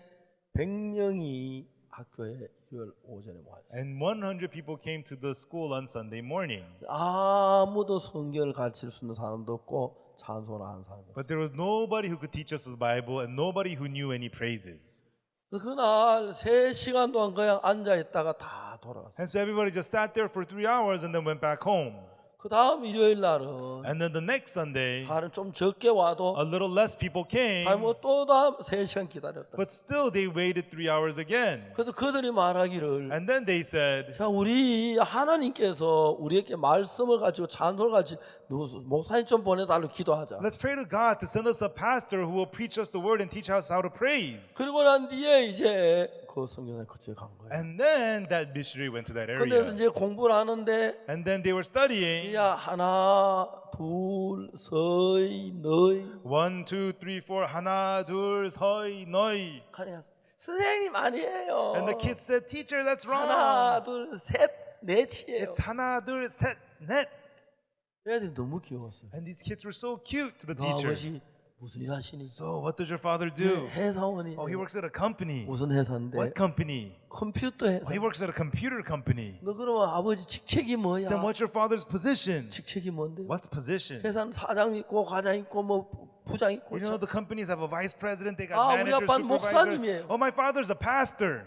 100명이 학교에 일요일 오전에 모였어요. And 100 people came to the school on Sunday morning. 아무도 성경을 가르칠 수 있는 사람도 없고 찬송을 하는 사람도 없어요. But there was nobody who could teach us the Bible and nobody who knew any praises. 그래서 그날 3시간 동안 그냥 앉아있다가 다 돌아갔어요. And so everybody just sat there for 3 hours and then went back home. 그 다음 일요일 날은 And then the next Sunday, 사람 좀 적게 와도 a little less people came, 또 다음 3시간 기다렸다. but still they waited 3 hours again. 그래서 그들이 말하기를 And then they said, 자, 우리 하나님께서 우리에게 말씀을 가지고 찬송을 가지고 목사님 좀 보내달라고 기도하자. let's pray to God to send us a pastor who will preach us the word and teach us how to praise. 그리고 난 뒤에 이제 그 성경에 그쪽에 간 거예요. And then that missionary went to that 그래서 area. 이제 공부를 하는데 And then they were studying. 야 하나 둘 서이 너희 1, 2, 3, 4, 하나, 둘, 서이, 너희. 가냐 선생님 아니에요. And the kids said, teacher, that's wrong. 하나 둘 셋 넷이에요. It's 하나, 둘, 셋, 넷. 애들이 너무 귀여웠어요. And these kids were so cute to the 너 teacher. 아버지 무슨 일 하시니? So what does your father do? 회사원이. Oh, he works at a company. 무슨 회사인데? What company? 컴퓨터 Oh, 회사. he works at a computer company. 너 그러면 아버지 직책이 뭐야? Then what's your father's position? 직책이 뭔데? What's position? 회사는 사장 있고 과장 있고 뭐 부장 있고. You know, the companies have a vice president, they got 아, 우리 manager, 아빠는 supervisor. 목사님이에요. Oh, my father's a pastor.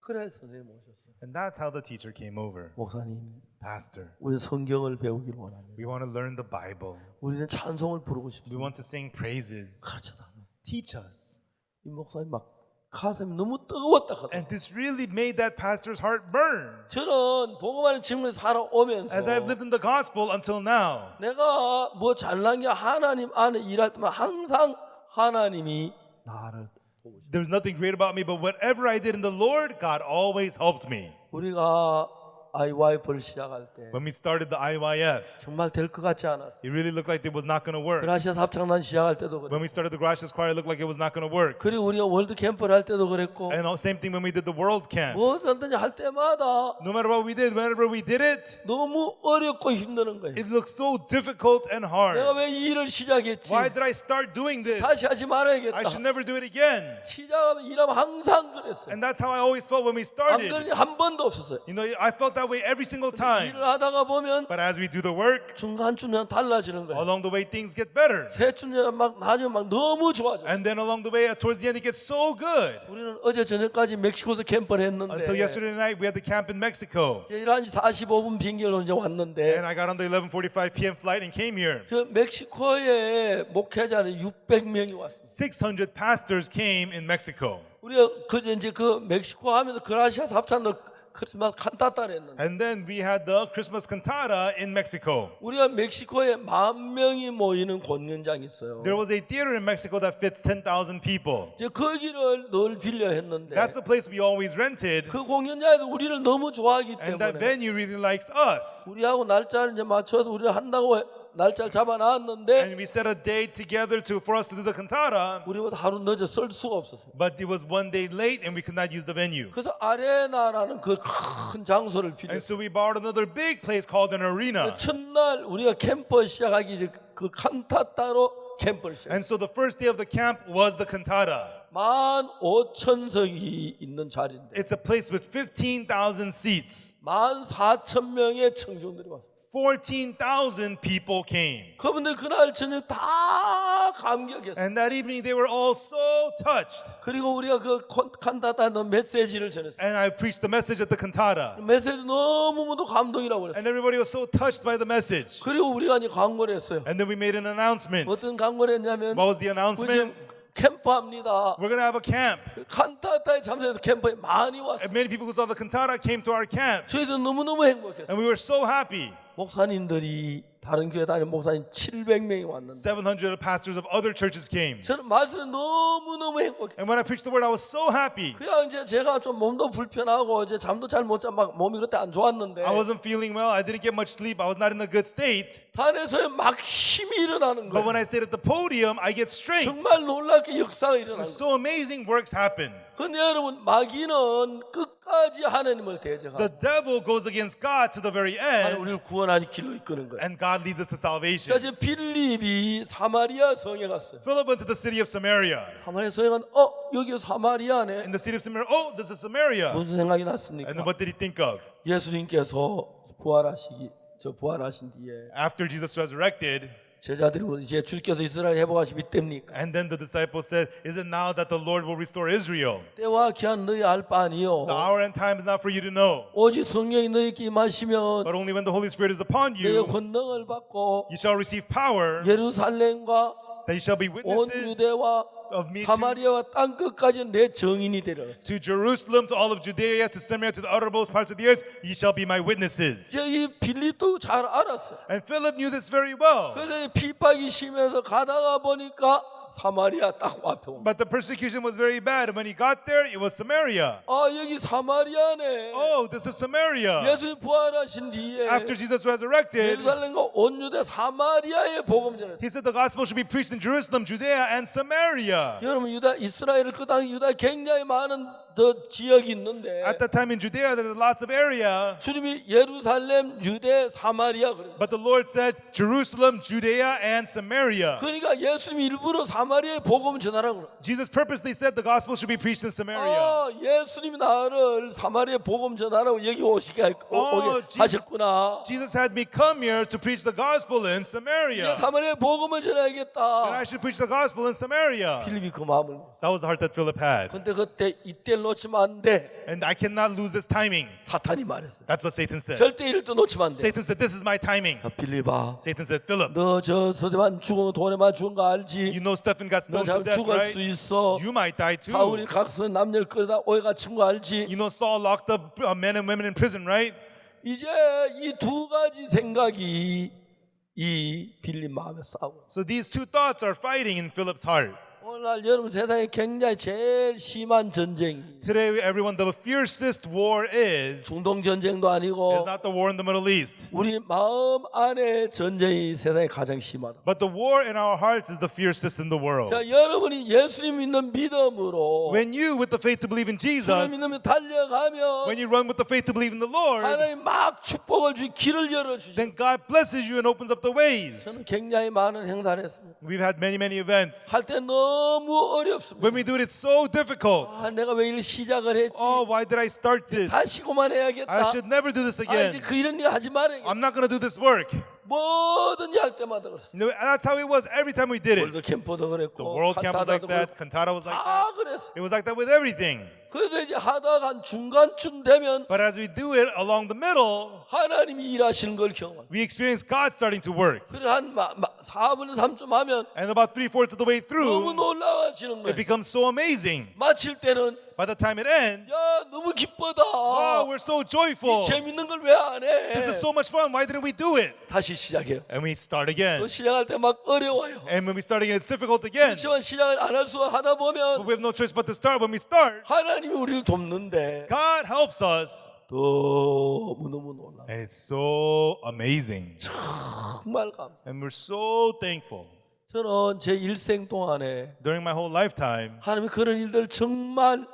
그래 선생님 오셨어요. And that's how the teacher came over. 목사님, Pastor, 우리 성경을 배우기를 원합니다. we want to learn the Bible. 우리는 찬송을 부르고 We 싶습니다. want to sing praises. 가르쳐달라. Teach us. 이 목사님 막 가슴이 너무 뜨거웠다 하더라고요. And this really made that pastor's heart burn. 저는 복음하는 친구에 살아오면서 As I've lived in the gospel until now, 내가 뭐 잘난 게 하나님 안에 일할 때만 항상 하나님이 나를 도우시고 there's nothing great about me, but whatever I did in the Lord, God always helped me. 우리가 IYF를 시작할 때 When we started the IYF, 정말 될 것 같지 않았어요. it really looked like it was not going to work. 그라시아 합창단 시작할 때도 그랬고 When we started the Gracias Choir, it looked like it was not going to work. 그리고 우리가 월드 캠프를 할 때도 그랬고 And same thing when we did the World Camp. 뭐든지 할 때마다 No matter what we did, whenever we did it, 너무 어렵고 힘드는 거예요. it looked so difficult and hard. 내가 왜 이 일을 시작했지? Why did I start doing this? 다시 하지 말아야겠다. I should never do it again. 시작하면 일하면 항상 그랬어요. And that's how I always felt when we 안 started. 그런 한 번도 없었어요. You know, I felt that way every single time. 일을 하다가 보면 But as we do the work, 중간중간 달라지는 거예요. along the way things get better. 새순간 막 나중에 막 너무 좋아져. And then along the way, towards the end, it gets so good. 우리는 어제 저녁까지 멕시코에서 캠프를 했는데 Until yesterday night, we had the camp in Mexico. 11시 45분 비행기로 이제 왔는데 And I got on the 11:45 p.m. flight and came here. 그 멕시코에 목회자는 600명이 왔어요. 600 pastors came in Mexico. 우리가 그저 이제 그 멕시코 하면서 그라시아 합창도 크리스마스 칸타타를 했는데 And then we had the Christmas cantata in Mexico. 우리가 멕시코에 10,000명이 모이는 공연장이 있어요. There was a theater in Mexico that fits 10,000 people. 이제 거기를 늘 빌려 했는데 That's the place we always rented. 그 공연장에서 우리를 너무 좋아하기 And that 때문에 venue really likes us. 우리하고 날짜를 이제 맞춰서 우리를 한다고 날짜를 잡아놨는데 And we set a date together for us to do the cantata. 우리보다 하루 늦어 쓸 수가 없었어요. But it was one day late and we could not use the venue. 그래서 아레나라는 그 큰 장소를 And 빌렸어요. so we borrowed another big place called an arena. 첫날 우리가 캠프 시작하기 그 칸타타로 캠프를 시작. And so the first day of the camp was the cantata. 15,000석이 있는 자리인데 It's a place with 15,000 seats. 14,000명의 청중들이 왔어요. 14,000 people came. 그분들 그날 저녁 다 감격했어요. And that evening they were all so touched. 그리고 우리가 그 칸타타의 메시지를 전했어요. And I preached the message at the cantata. 메시지 너무너무 감동이라고 그랬어요. And everybody was so touched by the message. 그리고 우리가 이제 광고를 했어요. And then we made an announcement. 어떤 광고를 했냐면 What was the 우리 announcement? 지금 캠프합니다. We're going to have a camp. 칸타타에 참석해서 캠프에 많이 왔어요. And many people who saw the cantata came to our camp. 저희도 너무너무 행복했어요. And we were so happy. 목사님들이 다른 교회 다니는 목사님 700명이 왔는데 700 pastors of other churches came. 저는 말씀에 너무너무 행복해요. And when I preached the word, I was so happy. 그냥 이제 제가 좀 몸도 불편하고 이제 잠도 잘 못 자 막 몸이 그때 안 좋았는데 I wasn't feeling well. I didn't get much sleep. I was not in a good state. 단에서 막 힘이 일어나는 But 거예요. when I stayed at the podium, I get strength. 정말 놀랍게 역사가 일어나는 거예요. So amazing works happen. 근데 여러분 마귀는 끝까지 하나님을 대적하고 The devil goes against God to the very 하나님 end, 우리를 구원하는 길로 이끄는 거예요. and God leads us to salvation. 그래서 빌립이 사마리아 성에 갔어요. Philip went to the city of Samaria. 사마리아 성에 간 여기 사마리아네. In the city of Samaria, oh, this is Samaria. 무슨 생각이 And 났습니까? then what did he think of? 예수님께서 부활하신 뒤에 After Jesus resurrected, 제자들이 이제 주께서 이스라엘 회복하시기 때입니까? and then the disciples said, is it now that the Lord will restore Israel? 때와 기한 너희 알 바 아니요. The hour and time is not for you to know, 오직 성령이 너희에게 임하시면 but only when the Holy Spirit is upon 너희 you, 권능을 받고 you shall receive power, 예루살렘과 that you shall be 온 witnesses 유대와 of me 사마리아와 땅 끝까지 내 증인이 되리라. to Jerusalem, to all of Judea, to Samaria, to the uttermost parts of the earth. Ye shall be my witnesses. 이 빌립도 잘 알았어요. And Philip knew this very well. 그래서 핍박이 심해서 가다가 보니까 사마리아 딱 앞에 온 거예요. But the persecution was very bad. And when he got there, it was Samaria. 여기 사마리아네. Oh, this is Samaria. 예수님 부활하신 뒤에 After Jesus resurrected, 예루살렘과 온 유대 사마리아의 복음 전해. he said the gospel should be preached in Jerusalem, Judea, and Samaria. 여러분 이스라엘 그 당시 유다 굉장히 많은 더 지역이 있는데 At that time in Judea, there was lots of area. 주님이 예루살렘, 유대, 사마리아 그래요. But the Lord said Jerusalem, Judea, and Samaria. 그러니까 예수님이 일부러 사마리아의 복음을 전하라고 그래요. Jesus purposely said the gospel should be preached in Samaria. 예수님이 나를 사마리아 복음 전하라고 여기 오게 하셨구나. Jesus had me come here to preach the gospel in 이제 Samaria. 사마리아 복음을 And 전해야겠다. I should preach the gospel in Samaria. 빌립이 그 마음을. That was the heart that Philip had. 근데 그때 이때를 놓치면 안 돼. And I cannot lose this timing. 사탄이 말했어요. That's what Satan said. 절대 이를 또 놓치면 안 돼. Satan said, this is my timing. 빌립아, Satan said, Philip, 너 저 서대만 죽은 돈에만 죽은 거 you 알지? know Stephen got 너 stoned to 참 death, 죽을 right? 수 있어. You might die too. 사울이 각성 남녀를 끌다 오해가 친 거 알지? You know Saul locked up men and women in prison, right? 이제 이 두 가지 생각이 이 빌립 마음에 싸우고. So these two thoughts are fighting in Philip's heart. 오늘날 여러분 세상에 굉장히 제일 심한 전쟁이 Today, everyone, the fiercest war is 중동 전쟁도 아니고 not the war in the Middle East, 우리 마음 안에 전쟁이 세상에 가장 심하다. but the war in our hearts is the fiercest in the world. 자, 여러분이 예수님 믿는 믿음으로 When you, with the faith to believe in 주님 Jesus, 믿으면 달려가면 when you run with the faith to believe in the Lord, 하나님 막 축복을 주 길을 열어주시고 then God blesses you and opens up the ways. 저는 굉장히 많은 행사를 했습니다. We've had many, many events. 할 때 너무 어렵습니다. When we do it, it's so difficult. 내가 왜 이를 시작을 했지? Oh, why did I start this? 다시 그만해야겠다. I should never do this 이제 again. 그 이런 일 하지 말아야겠다. I'm not going to do this work. 뭐든지 할 때마다 그랬어요. You know, that's how it was every time we did it. 월드 캠프도 그랬고 The World Camp was like 칸타다도 that. 그랬고 Cantata was like 다 that. 그랬어요. It was like that with everything. 그래서 이제 하다가 한 중간쯤 되면 But as we do it along the middle, 하나님이 일하시는 걸 경험합니다. we experience God starting to work. 그래 한 4분의 3쯤 하면 And about 3/4 of the way 너무 through, 놀라워지는 it 거예요. becomes so amazing. 마칠 때는 By the time it ends, 야 너무 기쁘다. wow, we're so joyful. 재밌는 걸 왜 안 해? This is so much fun. Why didn't we do it? 다시 시작해요. And we start 또 again. 시작할 때 막 어려워요. And when we start again, it's difficult again. 그렇지만 시작을 안 할 수 하다 But 보면 we have no choice but to start. When we start, 하나님이 우리를 돕는데 God helps us. 너무너무 놀라. And it's so amazing. 정말 감사. And we're so thankful. 저는 제 일생 동안에 During my whole lifetime, 하나님이 그런 일들 정말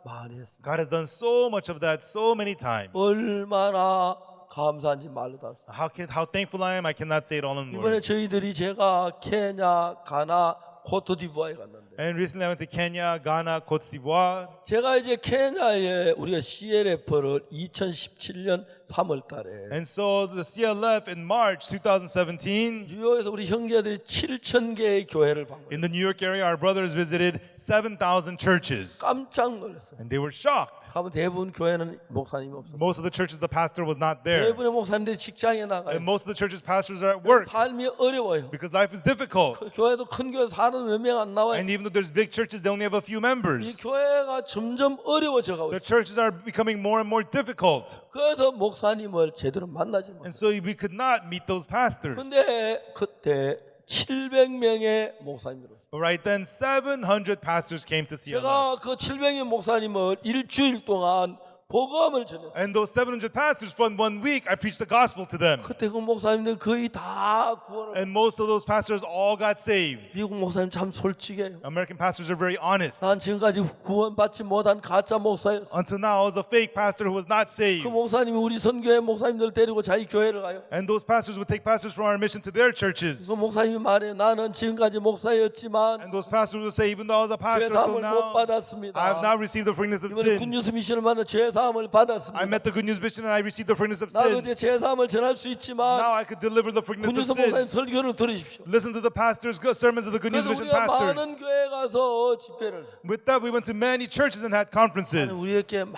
많이 했습니다. God has done so much of that so many times. 얼마나 감사한지 말로 다. How thankful I am, I cannot say it all in 이번에 words. 저희들이 제가 케냐, 가나, 코트디부아에 갔는데 And recently I went to Kenya, Ghana, Cote d'Ivoire. 제가 이제 케냐에 우리가 CLF를 2017년 3월 달에 And so the CLF in March 2017, 뉴욕에서 우리 형제들이 7,000개의 교회를 방문했어요. in the New York area, our brothers visited 7,000 churches. 깜짝 놀랐어요. And they were shocked. 하면 대부분 교회는 목사님이 없었어요. Most of the churches, the pastor was not there. 대부분의 목사님들이 직장에 나가요. And most of the churches' pastors are at work 삶이 어려워요. because life is difficult. 그 교회도 큰 교회 사는 몇 명 안 나와요. And even though there's big churches, they only have a few 이 members. 교회가 점점 어려워져 가고 The 있어요. churches are becoming more and more difficult. 그래서 목사님을 제대로 만나지 못해요. And so we could not meet those pastors. 근데 그때 700명의 목사님들 오셨어요. But right then, 700 pastors came to CLF. 제가 그 700명 목사님을 일주일 동안 복음을 전했어요. And those 700 pastors, from 1 week, I preached the gospel to them. 그때 그 목사님들 거의 다 구원을. And most of those pastors all got saved. 미국 목사님 참 솔직해요. American pastors are very honest. 난 지금까지 구원받지 못한 가짜 목사였어. Until now, I was a fake pastor who was not saved. 그 목사님이 우리 선교회 목사님들 데리고 자기 교회를 가요. And those pastors would take pastors from our mission to their churches. 그 목사님이 말해요. 나는 지금까지 목사였지만 And those pastors would say, even though I was a pastor 죄사함을 until 못 now, 받았습니다. I have not received the forgiveness of 이번에 sin. 굿뉴스 미션을 만나 죄사함을 받았습니다. I met the good news mission and I received the forgiveness of 나도 sin. 이제 죄사함을 전할 수 있지만 Now I could deliver the forgiveness 굿뉴스 of sin. 목사님 설교를 들으십시오. Listen to the pastors' sermons of the good news 그래서 mission 우리가 많은 pastors. 교회에 가서 집회를 With that, we went to many churches and had conferences. 우리에게 막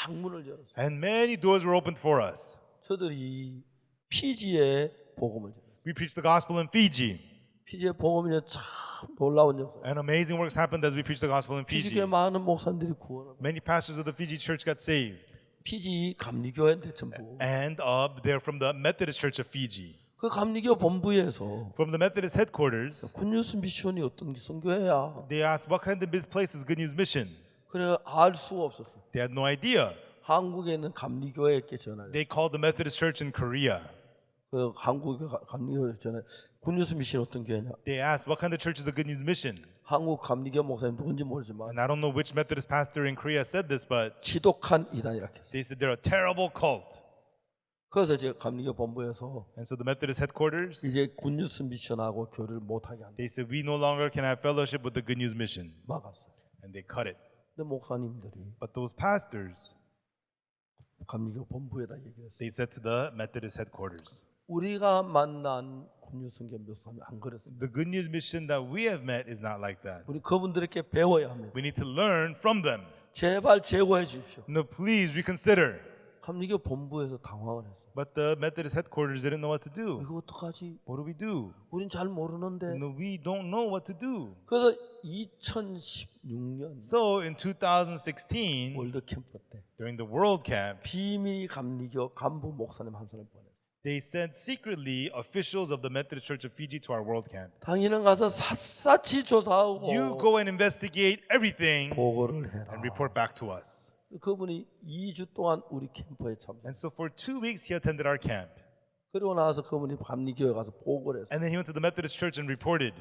문을 열었어요. And many doors were opened for us. 저들이 피지에 복음을 전했어요. We preached the gospel in Fiji. 피지에 복음이 참 놀라운 역사. And amazing works happened as we preached the gospel in 피지 Fiji. 교회 많은 목사님들이 구원을. Many pastors of the Fiji church got saved. 피지 감리교회인데 전부. And they're from the Methodist Church of Fiji. 그 감리교 본부에서 From the Methodist headquarters, 굿뉴스 미션이 어떤 선교회야. they asked what kind of place is Good News Mission. 그래 알 수가 없었어. They had no idea. 한국에 있는 감리교회에 전화를. They called the Methodist Church in Korea. 그 한국 감리교회 전에 굿뉴스 미션 어떤 교회냐? They asked what kind of church is the Good News Mission. 한국 감리교 목사님 누군지 모르지만 And I don't know which Methodist pastor in Korea said this, but 지독한 이단이라 했어요. they said they're a terrible cult. 그래서 이제 감리교 본부에서 And so the Methodist headquarters, 이제 굿뉴스 미션하고 교류를 못하게 한다. they said we no longer can have fellowship with the Good News Mission. 막았어요. And they cut it. 근데 목사님들이 But those pastors, 감리교 본부에다 얘기했어요. they said to the Methodist headquarters, 우리가 만난 굿뉴스 목사님 안 그랬어요. the Good News Mission that we have met is not like that. 우리 그분들에게 배워야 합니다. We need to learn from them. 제발 제고해 주십시오. No, please reconsider. 감리교 본부에서 당황을 했어요. But the Methodist headquarters didn't know what to do. 이거 어떡하지? What do we do? 우린 잘 모르는데. No, we don't know what to do. 그래서 2016년 So in 2016, 월드 캠프 때 during the World Camp, 비밀 감리교 간부 목사님 한 사람 보냈어요. they sent secretly officials of the Methodist Church of Fiji to our World Camp. 당신은 가서 샅샅이 조사하고 You go and investigate everything 보고를 해라. and report back to us. 그분이 2주 동안 우리 캠프에 참석. And so for 2 weeks, he attended our camp. 그리고 나서 그분이 감리교회 가서 보고를 했어요. And then he went to the Methodist Church and reported,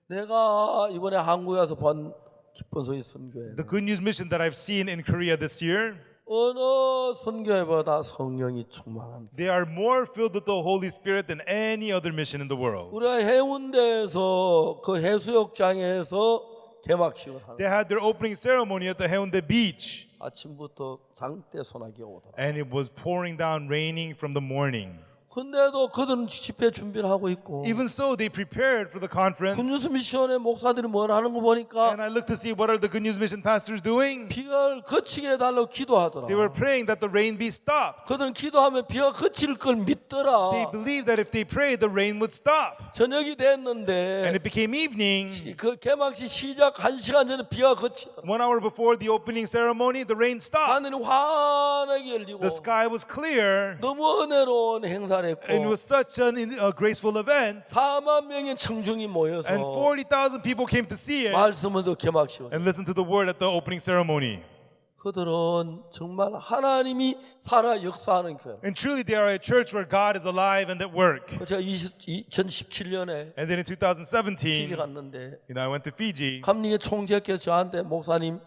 내가 이번에 한국에 와서 본 기쁜 소식 선교회 the good news mission that I've seen in Korea this year, 어느 선교회보다 성령이 충만한. they are more filled with the Holy Spirit than any other mission in the world. 우리가 해운대에서 그 해수욕장에서 개막식을 하는. They had their opening ceremony at the Haeundae beach, 아침부터 장대 소나기가 오더라. and it was pouring down, raining from the morning. 근데도 그들은 집회 준비를 하고 있고. Even so, they prepared for the conference. 굿뉴스 미션의 목사들이 뭘 하는 거 And 보니까 I looked to see what are the Good News Mission pastors doing. 비가 그치게 해달라고 기도하더라. They were praying that the rain be stopped. 그들은 기도하면 비가 그칠 걸 They 믿더라. believed that if they prayed, the rain would stop. 저녁이 And 됐는데 it became evening. 그 개막식 시작 1시간 전에 비가 그치더라. 1 hour before the opening ceremony, the rain stopped. 하늘이 환하게 열리고 The sky was clear. 너무 은혜로운 행사를 And 했고 it was such a graceful event. 4만 명의 청중이 모여서 And 40,000 people came to see it 말씀을 듣고 개막식을. and listen to the word at the opening ceremony. 그들은 정말 하나님이 살아 역사하는 교회. And truly, they are a church where God is alive and at work. 제가 2017년에 And then in 피지 2017, 갔는데 I went to Fiji. 감리교 총재께서 저한테 목사님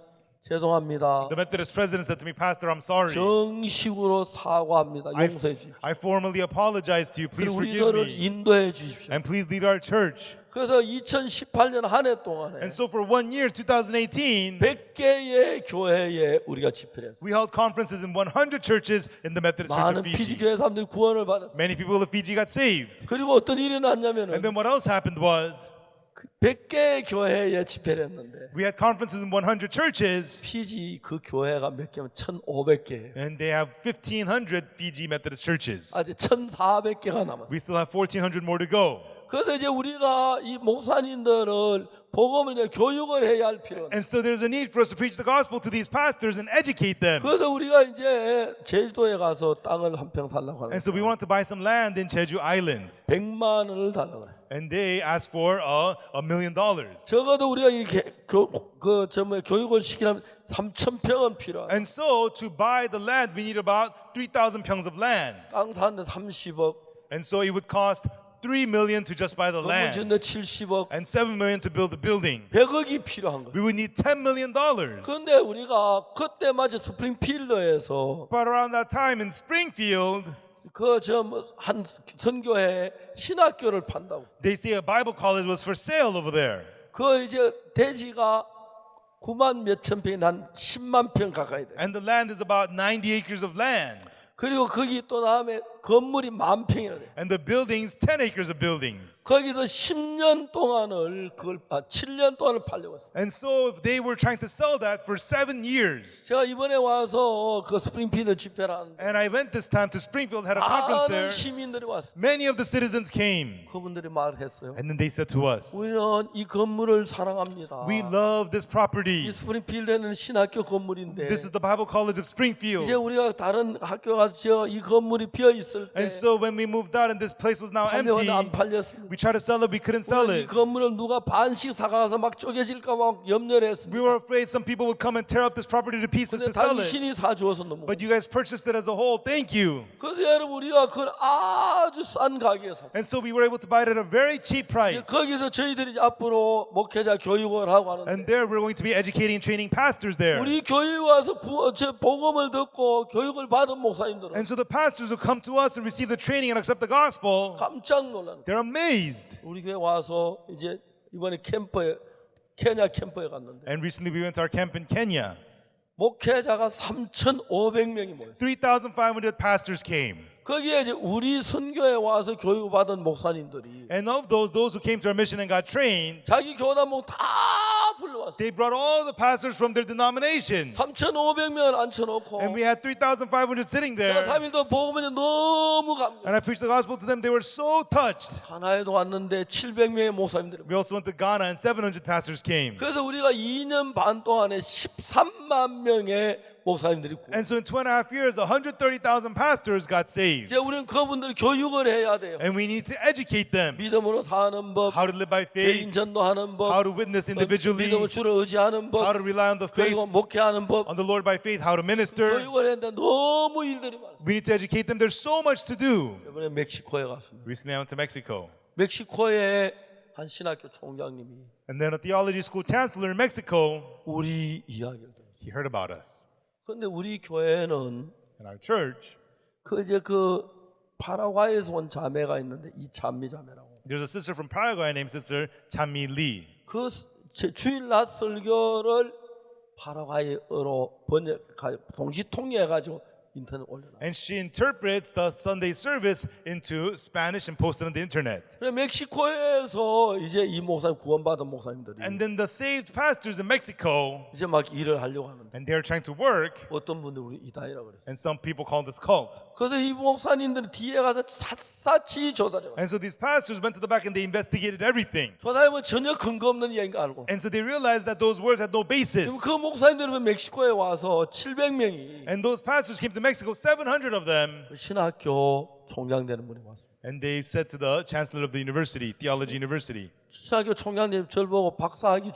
죄송합니다. The Methodist president said to me, Pastor, I'm sorry. 정식으로 사과합니다. 용서해 주십시오. I formally apologize to you. Please 그리고 forgive 우리들을 me. 인도해 주십시오. And please lead our church. 그래서 2018년 한 해 동안에 And so for 1 year, 2018, 100개의 교회에 우리가 집회를 했어요. we held conferences in 100 churches in the Methodist Church 많은 of 피지 Fiji. 교회 사람들이 구원을 받았어요. Many people of Fiji got saved. 그리고 어떤 일이 And 났냐면은 then what else happened was 100개의 교회에 집회를 했는데 we had conferences in 100 churches, 피지 그 교회가 몇 개면 1,500개예요. and they have 1,500 Fiji Methodist churches. 아직 1,400개가 남았어요. We still have 1,400 more to go. 그래서 이제 우리가 이 목사님들을 복음을 이제 교육을 해야 할 필요가 있어요. And so there's a need for us to preach the gospel to these pastors and educate them. 그래서 우리가 이제 제주도에 가서 땅을 한 평 살라고 하는 And so we 거예요. want to buy some land in Jeju Island. 100만 원을 달라고 그래요. And they asked for $1 million. 적어도 우리가 이렇게 교육을 시키려면 3,000평은 필요하다. And so to buy the land, we need about 3,000 pyeongs of land. 땅 사는데 30억, And so it would cost $3 million to just buy the 건물 land 짓는데 70억, and $7 million to build the building. 100억이 필요한 거예요. We would need $10 million. 그런데 우리가 그때 마치 스프링필드에서 But around that time in Springfield, 한 선교회 신학교를 판다고. they say a Bible college was for sale over there. 그 이제 대지가 9만 몇천 평이 한 10만 평 가까이 돼. And the land is about 90 acres of land. 그리고 거기 또 다음에 건물이 10,000평이나 돼. And the buildings, 10 acres of buildings. 거기서 10년 동안을 7년 동안을 팔려고 했어요. And so if they were trying to sell that for 7 years, 제가 이번에 와서 그 스프링필드 집회를 하는데 and I went this time to Springfield, had a conference 많은 there, 시민들이 왔어요. many of the citizens came. 그분들이 말을 했어요. And then they said to us, 우리는 이 건물을 사랑합니다. we love this 이 property. 스프링필드는 신학교 건물인데 This is the Bible College of 이제 Springfield. 우리가 다른 학교 가서 이 건물이 비어 있을 때 And so when we moved out and this place was now empty, 판매원은 안 팔렸습니다. we tried to sell it, we couldn't sell 이 it. 건물을 누가 반씩 사가서 막 쪼개질까 막 염려를 We 했습니다. were afraid some people would come and tear up this property to pieces 근데 to sell it. 당신이 사주어서 너무. But you guys purchased it as a whole. Thank you. 그래서 여러분 우리가 그걸 아주 싼 가격에 샀어요. And so we were able to buy it at a very cheap price. 거기서 저희들이 앞으로 목회자 교육을 하고 하는데 And there we're going to be educating and training pastors there. 우리 교회 와서 복음을 듣고 교육을 받은 목사님들은 And so the pastors who come to us and receive the training and accept the gospel, 깜짝 놀란 거예요. they're amazed. 우리 교회 와서 이제 이번에 케냐 캠프에 갔는데 And recently we went to our camp in Kenya. 목회자가 3,500명이 모였어요. 3,500 pastors came. 거기에 이제 우리 선교에 와서 교육받은 목사님들이 And of those who came to our mission and got trained, 자기 교단목 다 불러왔어요. they brought all the pastors from their denomination. 3,500명 앉혀놓고 And we had 3,500 sitting 제가 there. 3일도 복음에 너무 감격. And I preached the gospel to them. They were so touched. 하나에도 왔는데 700명의 목사님들이. We also went to Ghana and 700 pastors came. 그래서 우리가 2년 반 동안에 13만 명의 목사님들이 구원. And so in 2.5 years, 130,000 pastors got saved. 이제 우리는 그분들 교육을 해야 돼요. And we need to educate them. 믿음으로 사는 법, How to live by 개인 faith, 전도하는 법, how to witness individually, 믿음으로 주를 의지하는 how 법, to rely on the faith, 그리고 목회하는 법, on the Lord by faith, how to minister. 교육을 했는데 너무 일들이 많아요. We need to educate them. There's so much to do. 이번에 멕시코에 갔습니다. Recently I went to Mexico. 멕시코에 한 신학교 총장님이 And then a theology school chancellor in Mexico, 우리 이야기를 들었어요. he heard about us. 근데 우리 교회는 In our church, 그 파라과이에서 온 자매가 있는데 이찬미 자매라고. there's a sister from Paraguay named Sister Chanmi Lee. 그 주일 낮 설교를 파라과이어로 동시 통역해 가지고 인터넷 올려놔. And she interprets the Sunday service into Spanish and posted on the internet. 그래 멕시코에서 이제 이 목사님 구원받은 목사님들이 And then the saved pastors in Mexico, 이제 막 일을 하려고 하는데 and they're trying to work, 어떤 분들 우리 이단이라고 그랬어요. and some people call this cult. 그래서 이 목사님들이 뒤에 가서 샅샅이 조사해요. And so these pastors went to the back and they investigated everything. 조사해보면 전혀 근거 없는 이야기인 거 알고. And so they realized that those words had no basis. 그 목사님들은 멕시코에 와서 700명이 And those pastors came to Mexico, 700 of them, 신학교 총장 되는 분이 왔어요. and they said to the chancellor of the university, theology university, 신학교 총장님 저를 보고 박사학위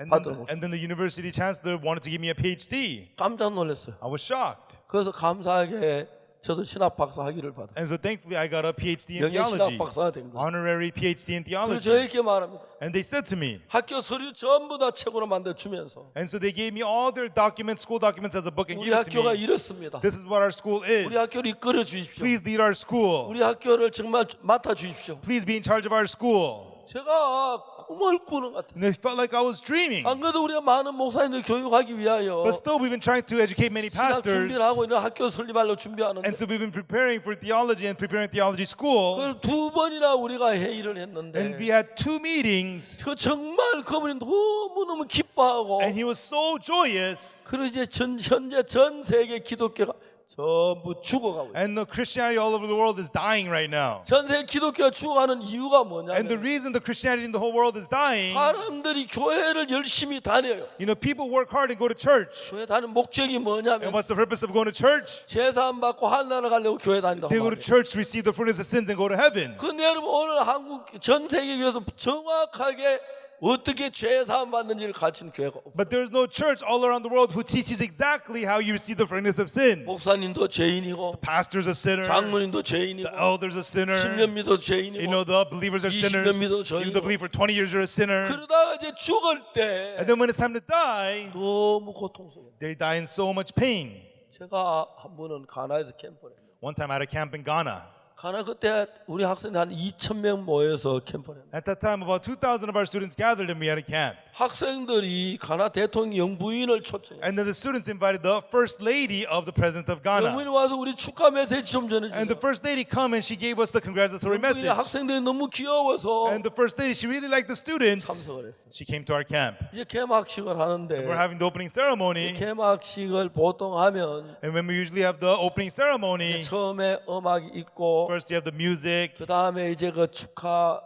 받으라고. and then the university chancellor wanted to give me a PhD. 깜짝 놀랐어요. I was shocked. 그래서 감사하게 저도 신학 박사 학위를 받았어요. And so thankfully I got a PhD in 영예 신학 theology, 박사가 된 거예요. honorary PhD in 그리고 theology. 저에게 말합니다. And they said to me, 학교 서류 전부 다 책으로 만들어 주면서 and so they gave me all their documents, school documents as a book and 우리 gave it to 학교가 me. 이렇습니다. This is what our school is. 우리 학교를 이끌어 주십시오. Please lead our school. 우리 학교를 정말 맡아 주십시오. Please be in charge of our school. 제가 꿈을 꾸는 것 같아요. And it felt like I was dreaming. 안 그래도 우리가 많은 목사님들 교육하기 위하여 But still, we've been trying to educate many 신학 pastors. 준비를 하고 있는 학교 설립하려 준비하는데 And so we've been preparing for theology and preparing theology school. 그걸 두 번이나 우리가 회의를 했는데 And we had 2 meetings. 그 정말 그분이 너무너무 기뻐하고 And he was so joyous. 그리고 이제 현재 전 세계 기독교가 전부 죽어가고 있어요. And the Christianity all over the world is dying right now. 전 세계 기독교가 죽어가는 이유가 And the 뭐냐면 reason the Christianity in the whole world is dying, 사람들이 교회를 열심히 다녀요. people work hard and go to church. 교회 다니는 목적이 And 뭐냐면 what's the purpose of going to church? 제사함 받고 하늘나라 가려고 교회 다닌다고 They go to 말해요. church to receive the forgiveness of sins and go to heaven. 근데 여러분 오늘 한국 전 세계 교회에서 정확하게 어떻게 죄사함 받는지를 가르치는 교회가 없어요. But there's no church all around the world who teaches exactly how you receive the forgiveness of sins. 목사님도 죄인이고 Pastor's a sinner. 장로님도 죄인이고 The elder's a sinner. 10년 믿어도 죄인이고 The believers are 20년 sinners. 믿어도 You the believe for 20 years you're a sinner. 그러다가 이제 죽을 때 And then when it's time to die, 너무 고통스러워요. they die in so much pain. 제가 한 번은 가나에서 캠프를 했어요. One time I had a camp in Ghana. 가나 그때 우리 학생들 한 2,000명 모여서 캠프를 했어요. At that time, about 2,000 of our students gathered and we had a camp. 학생들이 가나 대통령 영부인을 초청해요. And then the students invited the first lady of the president of 영부인이 Ghana. 와서 우리 축하 메시지 좀 And the 전해주세요. first lady come and she gave us the congratulatory 영부인이 message. 학생들이 너무 귀여워서 And the first lady, she really liked the students. 참석을 했어요. She came to our camp. 이제 개막식을 하는데 We're having the opening ceremony. 개막식을 보통 하면 And when we usually have the opening ceremony, 처음에 음악이 있고 first you have the music. 그 다음에 이제 그 축하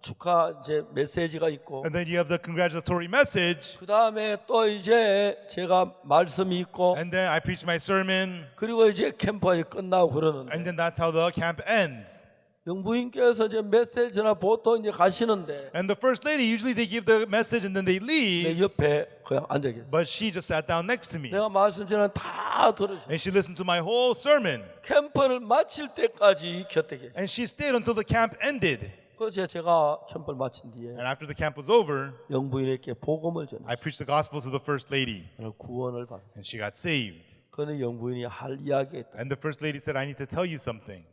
축하 이제 메시지가 있고 And then you have the congratulatory message. 그 다음에 또 이제 제가 말씀이 있고 And then I preach my sermon. 그리고 이제 캠프가 끝나고 And 그러는데 then that's how the camp ends. 영부인께서 이제 메시지나 보통 이제 가시는데 And the first lady, usually they give the message and then they 내 leave. 옆에 그냥 앉아 계세요. But she just sat down next to me. 내가 말씀 전에 다 들어줘. And she listened to my whole sermon. 캠프를 마칠 때까지 곁에 계세요. And she stayed until the camp ended. 그래서 제가 캠프를 마친 뒤에 And after the camp was over, 영부인에게 복음을 I 전했어요. preached the gospel to the first lady. 구원을 받았어요. And she got saved. 그는 영부인이 할 이야기가 있다. And the first lady said, I need to tell you something.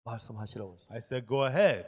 말씀하시라고 했어요. I said, go ahead.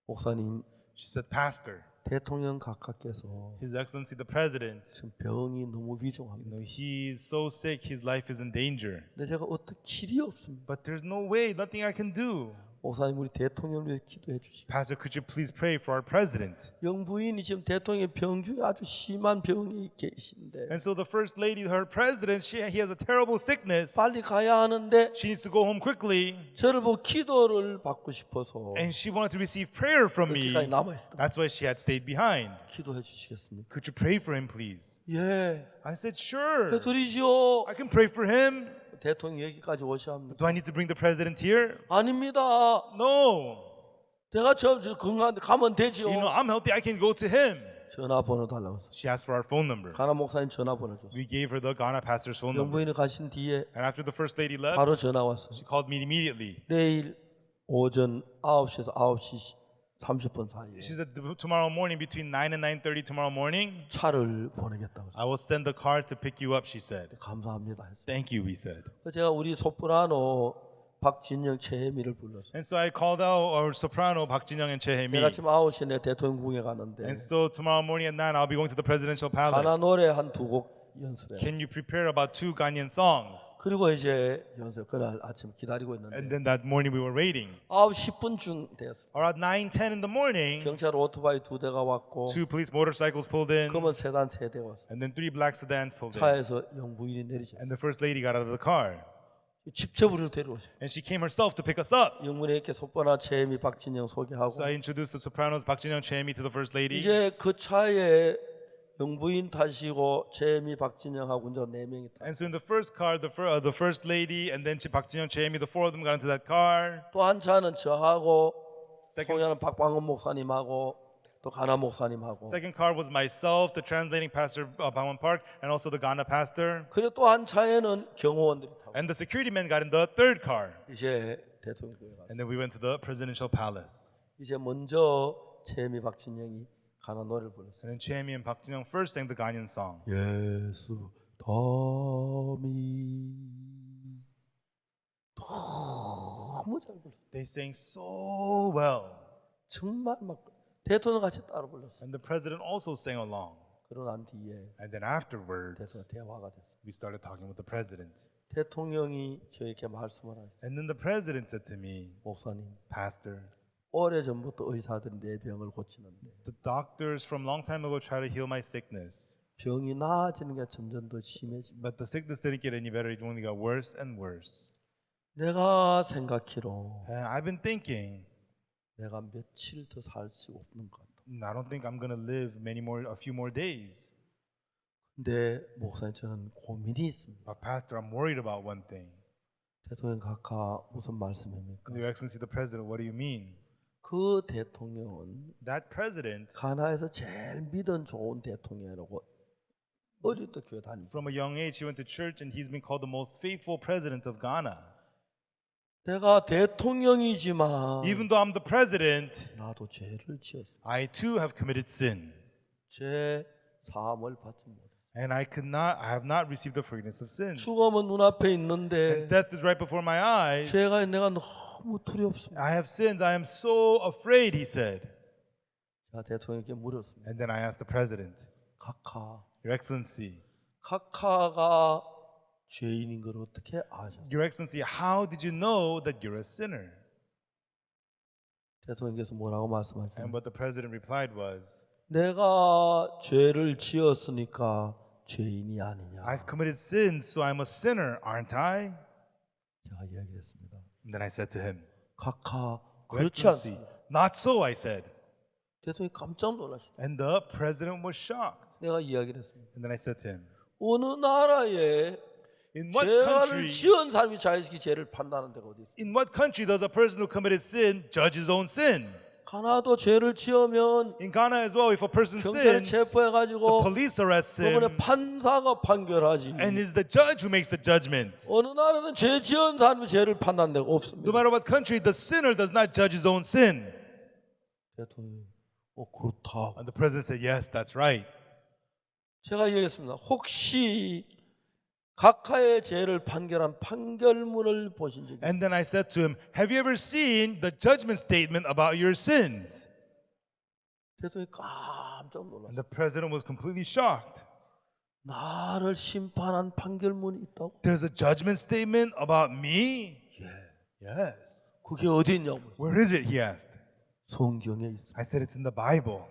목사님, She said, Pastor, 대통령 각하께서 His Excellency the President, 지금 병이 너무 위중합니다. he's so sick, his life is in danger. 근데 제가 어떤 길이 없습니다. But there's no way, nothing I can do. 목사님 우리 대통령을 위해 기도해 주시고 Pastor, could you please pray for our president? 영부인이 지금 대통령 병 중에 아주 심한 병이 계신데 And so the first lady, her president, he has a terrible sickness. 빨리 가야 하는데 She needs to go home quickly. 저를 보고 기도를 받고 싶어서 And she wanted to receive prayer from me. 여기까지 남아있었다. That's why she had stayed behind. 기도해 주시겠습니까? Could you pray for him, please? 예, I said, sure. 해드리시오. I can pray for him. 대통령 여기까지 오셔야 합니다. Do I need to bring the president here? 아닙니다. No. 내가 저 건강한데 가면 되지요. I'm healthy. I can go to him. 전화번호 달라고 했어요. She asked for our phone number. 가나 목사님 전화번호 줬어요. We gave her the Ghana pastor's phone number. 영부인이 가신 뒤에 And after the first lady left, 바로 전화 왔어요. she called me immediately. 내일 오전 9시에서 9시 30분 사이에 She said, tomorrow morning, between 9 and 9:30 tomorrow morning, 차를 보내겠다고 했어요. I will send the car to pick you up, she said. 감사합니다 했어요. Thank you, we said. 그래서 제가 우리 소프라노 박진영 최혜미를 불렀어요. And so I called out our soprano, Park Jin-young and Choi 내일 Hae-mi. 아침 9시에 내 대통령궁에 가는데 And so tomorrow morning at 9, I'll be going to the presidential 가나 palace. 노래 한 두 곡 연습해요. Can you prepare about 2 Ghanaian songs? 그리고 이제 연습 그날 아침 기다리고 And 있는데 then that morning we were waiting. 9시 10분쯤 되었어요. Around 9:10 in the morning, 경찰 오토바이 2대가 왔고 2 police motorcycles pulled in, 검은 세단 3대가 왔어요. and then 3 black sedans pulled in. 차에서 영부인이 내리셨어요. And the first lady got out of the car. 직접 우리를 데려오셨어요. And she came herself to pick us up. 영문에게 소프라 최혜미 박진영 소개하고 So I introduced the sopranos, Park Jin-young, Choi Hae-mi to the first lady. 이제 그 차에 영부인 타시고 최혜미 박진영하고 이제 4명이 타. And so in the first car, the first lady, and then Park Jin-young, Choi Hae-mi, the 4 of them got into that car. 또 한 차는 저하고 Second, 통역하는 박광훈 목사님하고 또 가나 목사님하고. Second car was myself, the translating pastor Bangwon Park, and also the Ghana pastor. 그리고 또 한 차에는 경호원들이 타고. And the security men got in the third car. 이제 대통령궁에 갔어요. And then we went to the presidential palace. 이제 먼저 최미 박진영이 가나 노래를 불렀어요. And then Chaemi and Park Jin-young first sang the Ghanaian song. 예수 담이 너무 잘 불렀어요. They sang so well. 정말 막 대통령 같이 따라 불렀어요. And the president also sang along. 그러고 난 뒤에 And then afterwards, 대통령 대화가 됐어요. we started talking with the president. 대통령이 저에게 말씀을 하셨어요. And then the president said to me, 목사님, Pastor, 오래전부터 의사들이 내 병을 고치는데 the doctors from long time ago tried to heal my sickness. 병이 나아지는 게 점점 더 심해집니다. But the sickness didn't get any better. It only got worse and worse. 내가 생각키로 And I've been thinking, 내가 며칠 더 살 수 없는 것 같아. I don't think I'm going to live a few more days. 근데 목사님 저는 고민이 있습니다. But Pastor, I'm worried about one thing. 대통령 각하 무슨 말씀입니까? Your Excellency the President, what do you mean? 그 대통령은 That president, 가나에서 제일 믿음 좋은 대통령이라고 어릴 때 교회 다닙니다. from a young age, he went to church and he's been called the most faithful president of Ghana. 내가 대통령이지만 Even though I'm the president, 나도 죄를 지었습니다. I too have committed sin. 죄 사함을 받지 못했어요. And I have not received the forgiveness of sins. 죽음은 눈앞에 있는데 And death is right before my eyes. 죄가 내가 너무 두렵습니다. I have sins. I am so afraid, he said. 자, 대통령께 물었습니다. And then I asked the president, 각하, Your Excellency, 각하가 죄인인 걸 어떻게 아셨어요? Your Excellency, how did you know that you're a sinner? 대통령께서 뭐라고 And 말씀하셨어요? what the president replied was, 내가 죄를 지었으니까 죄인이 아니냐. I've committed sins, so I'm a sinner, aren't I? 제가 이야기했습니다. And then I said to him, 각하, Your 그렇지 Excellency, 않습니다. not so, I said. 대통령이 깜짝 놀라셨다. And the president was shocked. 내가 이야기를 했습니다. And then I said to him, 어느 나라에 In what 죄를 country, 지은 사람이 자기의 죄를 판단하는 데가 어디 있어요? in what country does a person who committed sin judge his own sin? 가나도 죄를 지으면 In Ghana as well, if a person 경찰에 sins, 체포해가지고 the police arrests 그분의 him, 판사가 판결하지. and it's the judge who makes the judgment. 어느 나라는 죄 지은 사람이 죄를 판단한 데가 No 없습니다. matter what country, the sinner does not judge his own sin. 대통령이 그렇다. And the president said, Yes, that's right. 제가 얘기했습니다. 혹시 각하의 죄를 판결한 판결문을 보신 적이 있어요? And then I said to him, Have you ever seen the judgment statement about your sins? 대통령이 깜짝 놀랐어요. And the president was completely shocked. 나를 심판한 판결문이 있다고? There's a judgment statement about me? Yes. 그게 어디 있냐고. Where is it? He asked. 성경에 있어. I said, It's in the Bible.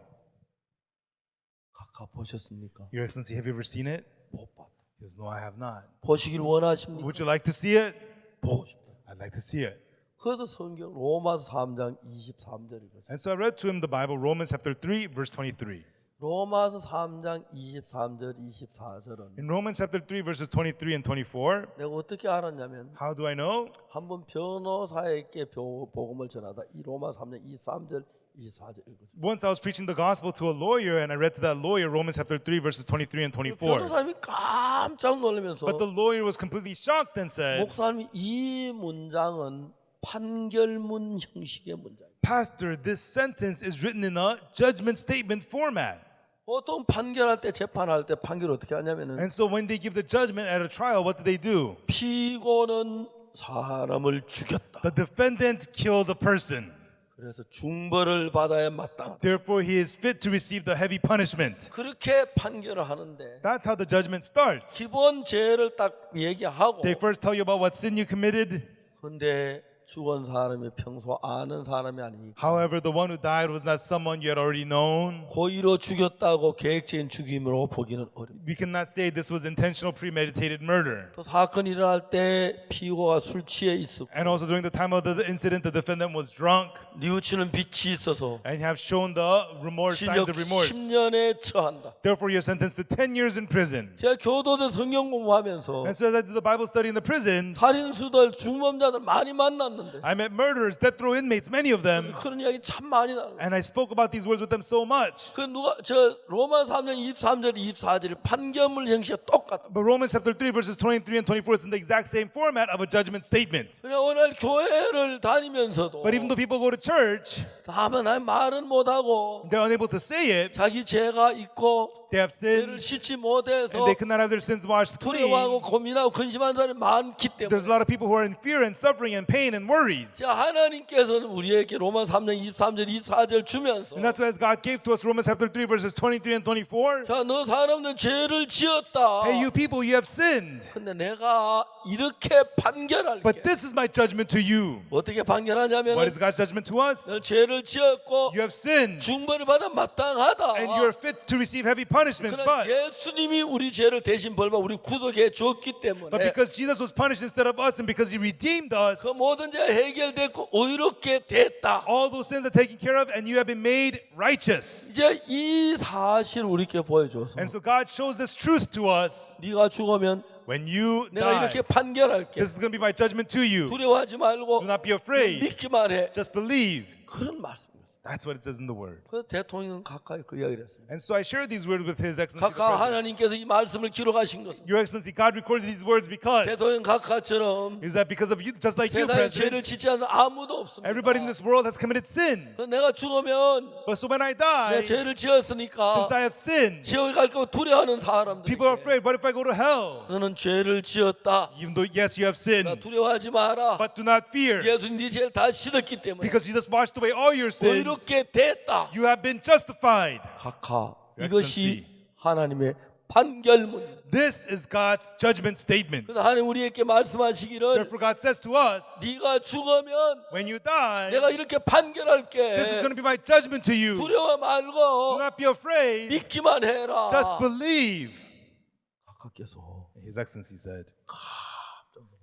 각하 보셨습니까? Your Excellency, have you ever seen it? 못 봤다. He goes, No, I have not. 보시길 원하십니까? Would you like to see it? 보고 싶다. I'd like to see it. 그래서 성경 로마서 3장 23절을 읽었어요. And so I read to him the Bible, Romans chapter 3, verse 23. 로마서 3장 23절 24절은 In Romans chapter 3, verses 23 and 24, 내가 어떻게 알았냐면 how do I know? 한번 변호사에게 복음을 전하다 이 로마 3장 23절 24절 읽었어요. Once I was preaching the gospel to a lawyer, and I read to that lawyer Romans chapter 3, verses 23 and 24. 변호사님이 깜짝 놀라면서 But the lawyer was completely shocked and said, 목사님이 이 문장은 판결문 형식의 문장이에요. Pastor, this sentence is written in a judgment statement format. 보통 판결할 때 재판할 때 판결 어떻게 하냐면은 And so when they give the judgment at a trial, what do they do? 피고는 사람을 죽였다. The defendant killed a person. 그래서 중벌을 받아야 마땅하다. Therefore, he is fit to receive the heavy punishment. 그렇게 판결을 하는데 That's how the judgment starts. 기본 죄를 딱 얘기하고 They first tell you about what sin you committed. 근데 죽은 사람이 평소 아는 사람이 아니니까 However, the one who died was not someone you had already known. 고의로 죽였다고 계획적인 죽임으로 보기는 어렵다. We cannot say this was intentional premeditated murder. 또 사건이 일어날 때 피고가 술 취해 있었고 And also during the time of the incident, the defendant was drunk 뉘우치는 빛이 있어서 and have shown the signs 실력 of remorse. 10년에 처한다. Therefore, you're sentenced to 10 years in prison. 제가 교도대 성경 공부하면서 And so as I did the Bible study in the prison, 살인수들, 중범자들 많이 만났는데 죽었는데. I met murderers, death row inmates, many of them, 그런 이야기 참 많이 나와요. and I spoke about these words with them so much. 그 누가 저 로마 3장 23절 24절 판결문 형식이 똑같다. But Romans chapter 3 verses 23 and 24, it's in the exact same format of a judgment statement. 그냥 오늘 교회를 다니면서도 But even though people go to church, 다만 말은 못하고 they're unable to say it. 자기 죄가 있고 They have 죄를 sinned, 씻지 and 못해서 they cannot have their sins washed clean. 두려워하고 고민하고 근심하는 사람이 많기 There's 때문에 a lot of people who are in fear and suffering and pain and worries. 자, 하나님께서는 우리에게 로마 3장 23절 24절 주면서 And that's why as God gave to us Romans chapter 3 verses 23 and 24. 자, 너 사람들 죄를 지었다. Hey, you people, you have sinned. 근데 내가 이렇게 판결할게. But this is my judgment to you. 어떻게 판결하냐면 What is God's judgment to us? 너 죄를 지었고 You have sinned, 중벌을 받아 마땅하다. and you are fit to receive heavy punishment. 그러나 But 예수님이 우리 죄를 대신 벌받아 우리 구속해 줬기 때문에 because Jesus was punished instead of us, and because He redeemed us, 그 모든 죄가 해결됐고 의롭게 됐다. all those sins are taken care of, and you have been made righteous. 이제 이 사실을 우리께 보여줘서 And so God shows this truth to us. 네가 죽으면 When you 내가 die, 이렇게 판결할게. this is going to be my judgment to you. 두려워하지 말고 Do not be afraid. 믿기만 해. Just believe. 그런 말씀이었어요. That's what it says in the word. 그래서 대통령은 가까이 그 이야기를 했어요. And so I share these words with His Excellency. the 각각 President. 하나님께서 이 말씀을 기록하신 것은 Your Excellency, God recorded these words because 대통령 각하처럼 is that because of you, just like you, 세상에 죄를 President, 짓지 않는 아무도 없습니다. everybody in this world has committed sin. 그래서 내가 죽으면 But so when I 내가 die, 죄를 지었으니까 since I have sinned, 지옥에 갈까 두려워하는 사람들. people are afraid. What if I go to hell? 너는 죄를 지었다. Even though yes, you have 나 sinned, 두려워하지 마라. but do not fear, 예수님 네 죄를 다 씻었기 때문에 because Jesus washed away all your sins. 의롭게 됐다. You have been justified. 각하 Your 이것이 Excellency. 하나님의 판결문. This is God's judgment statement. 그래서 하나님 우리에게 말씀하시기를 Therefore, God says to us, 네가 죽으면 when you die, 내가 이렇게 판결할게. this is going to be my judgment to you. 두려워 Do 말고 not be afraid. 믿기만 해라. Just believe. 각하께서 His Excellency said.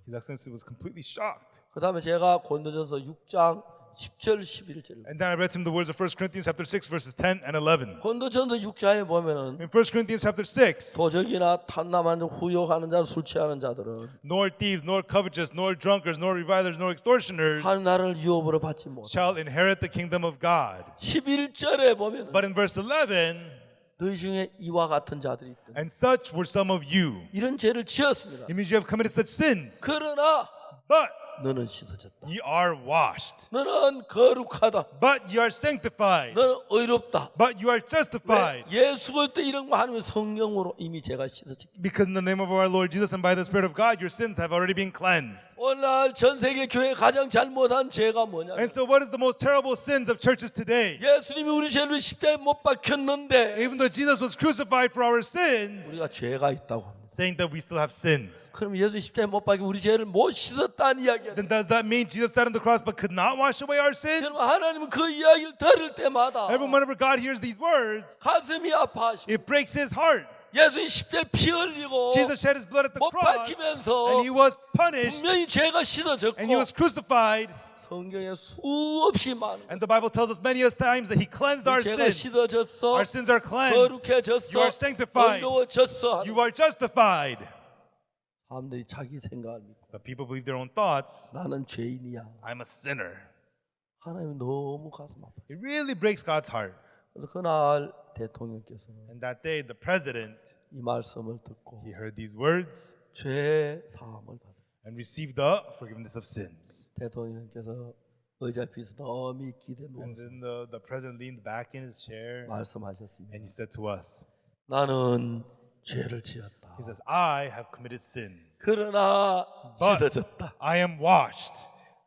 His Excellency was completely shocked. 그 다음에 제가 고린도전서 6장 10절 11절 And then I read to him the words of 1 Corinthians chapter 6 verses 10 and 11. 고린도전서 6장에 보면은 In 1 Corinthians chapter 6, 도적이나 탐남한 자, 후욕하는 자, 술 취하는 자들은 nor thieves, nor covetous, nor drunkards, nor revilers, nor extortioners 한 나라를 유업으로 받지 못. shall inherit the kingdom of God. 11절에 보면은 But in verse 11, 너희 중에 이와 같은 자들이 있다. and such were some of you. 이런 죄를 지었습니다. It means you have committed such sins. 그러나 But 너는 씻어졌다. ye are washed. 너는 거룩하다. But ye are sanctified. 너는 의롭다. But you are 왜? justified. 예수 그리스도 이름과 하나님의 성령으로 이미 제가 씻어졌기. Because in the name of our Lord Jesus and by the Spirit of God, your sins have already been cleansed. 오늘 전 세계 교회 가장 잘못한 죄가 뭐냐? And so what is the most terrible sins of churches today? 예수님이 우리 죄를 십자가에 못 박혔는데 Even though Jesus was crucified for our sins, 우리가 죄가 있다고 합니다. saying that we still have sins. 그럼 예수 십자가에 못 박혀 우리 죄를 못 씻었다는 이야기야. Then does that mean Jesus died on the cross but could not wash away our sins? 여러분 하나님은 그 이야기를 들을 때마다 Whenever God hears these words, 가슴이 아파하시고 it breaks his heart. 예수님 십자가에 피 흘리고 Jesus shed his blood at the 못 cross, 박히면서 and he was punished, 분명히 죄가 씻어졌고 and he was crucified. 성경에 수없이 많은 And the Bible tells us many times that he cleansed our 죄가 sins. 씻어졌어, Our sins are cleansed. 거룩해졌어, You are sanctified. 의로워졌어. You are justified. 사람들이 자기 생각을 믿고 But people believe their own thoughts. 나는 죄인이야. I'm a sinner. 하나님이 너무 가슴 아파. It really breaks God's heart. 그래서 그날 대통령께서는 And that day, the president, 이 말씀을 듣고 he heard these words 죄 사함을 받아. and received the forgiveness of sins. 대통령께서 의자 비서 너무 기대 And 누워서 then the president leaned back in his chair 말씀하셨습니다. and he said to us, 나는 죄를 지었다. he says, I have committed sin, 그러나 But- 씻어졌다. I am washed,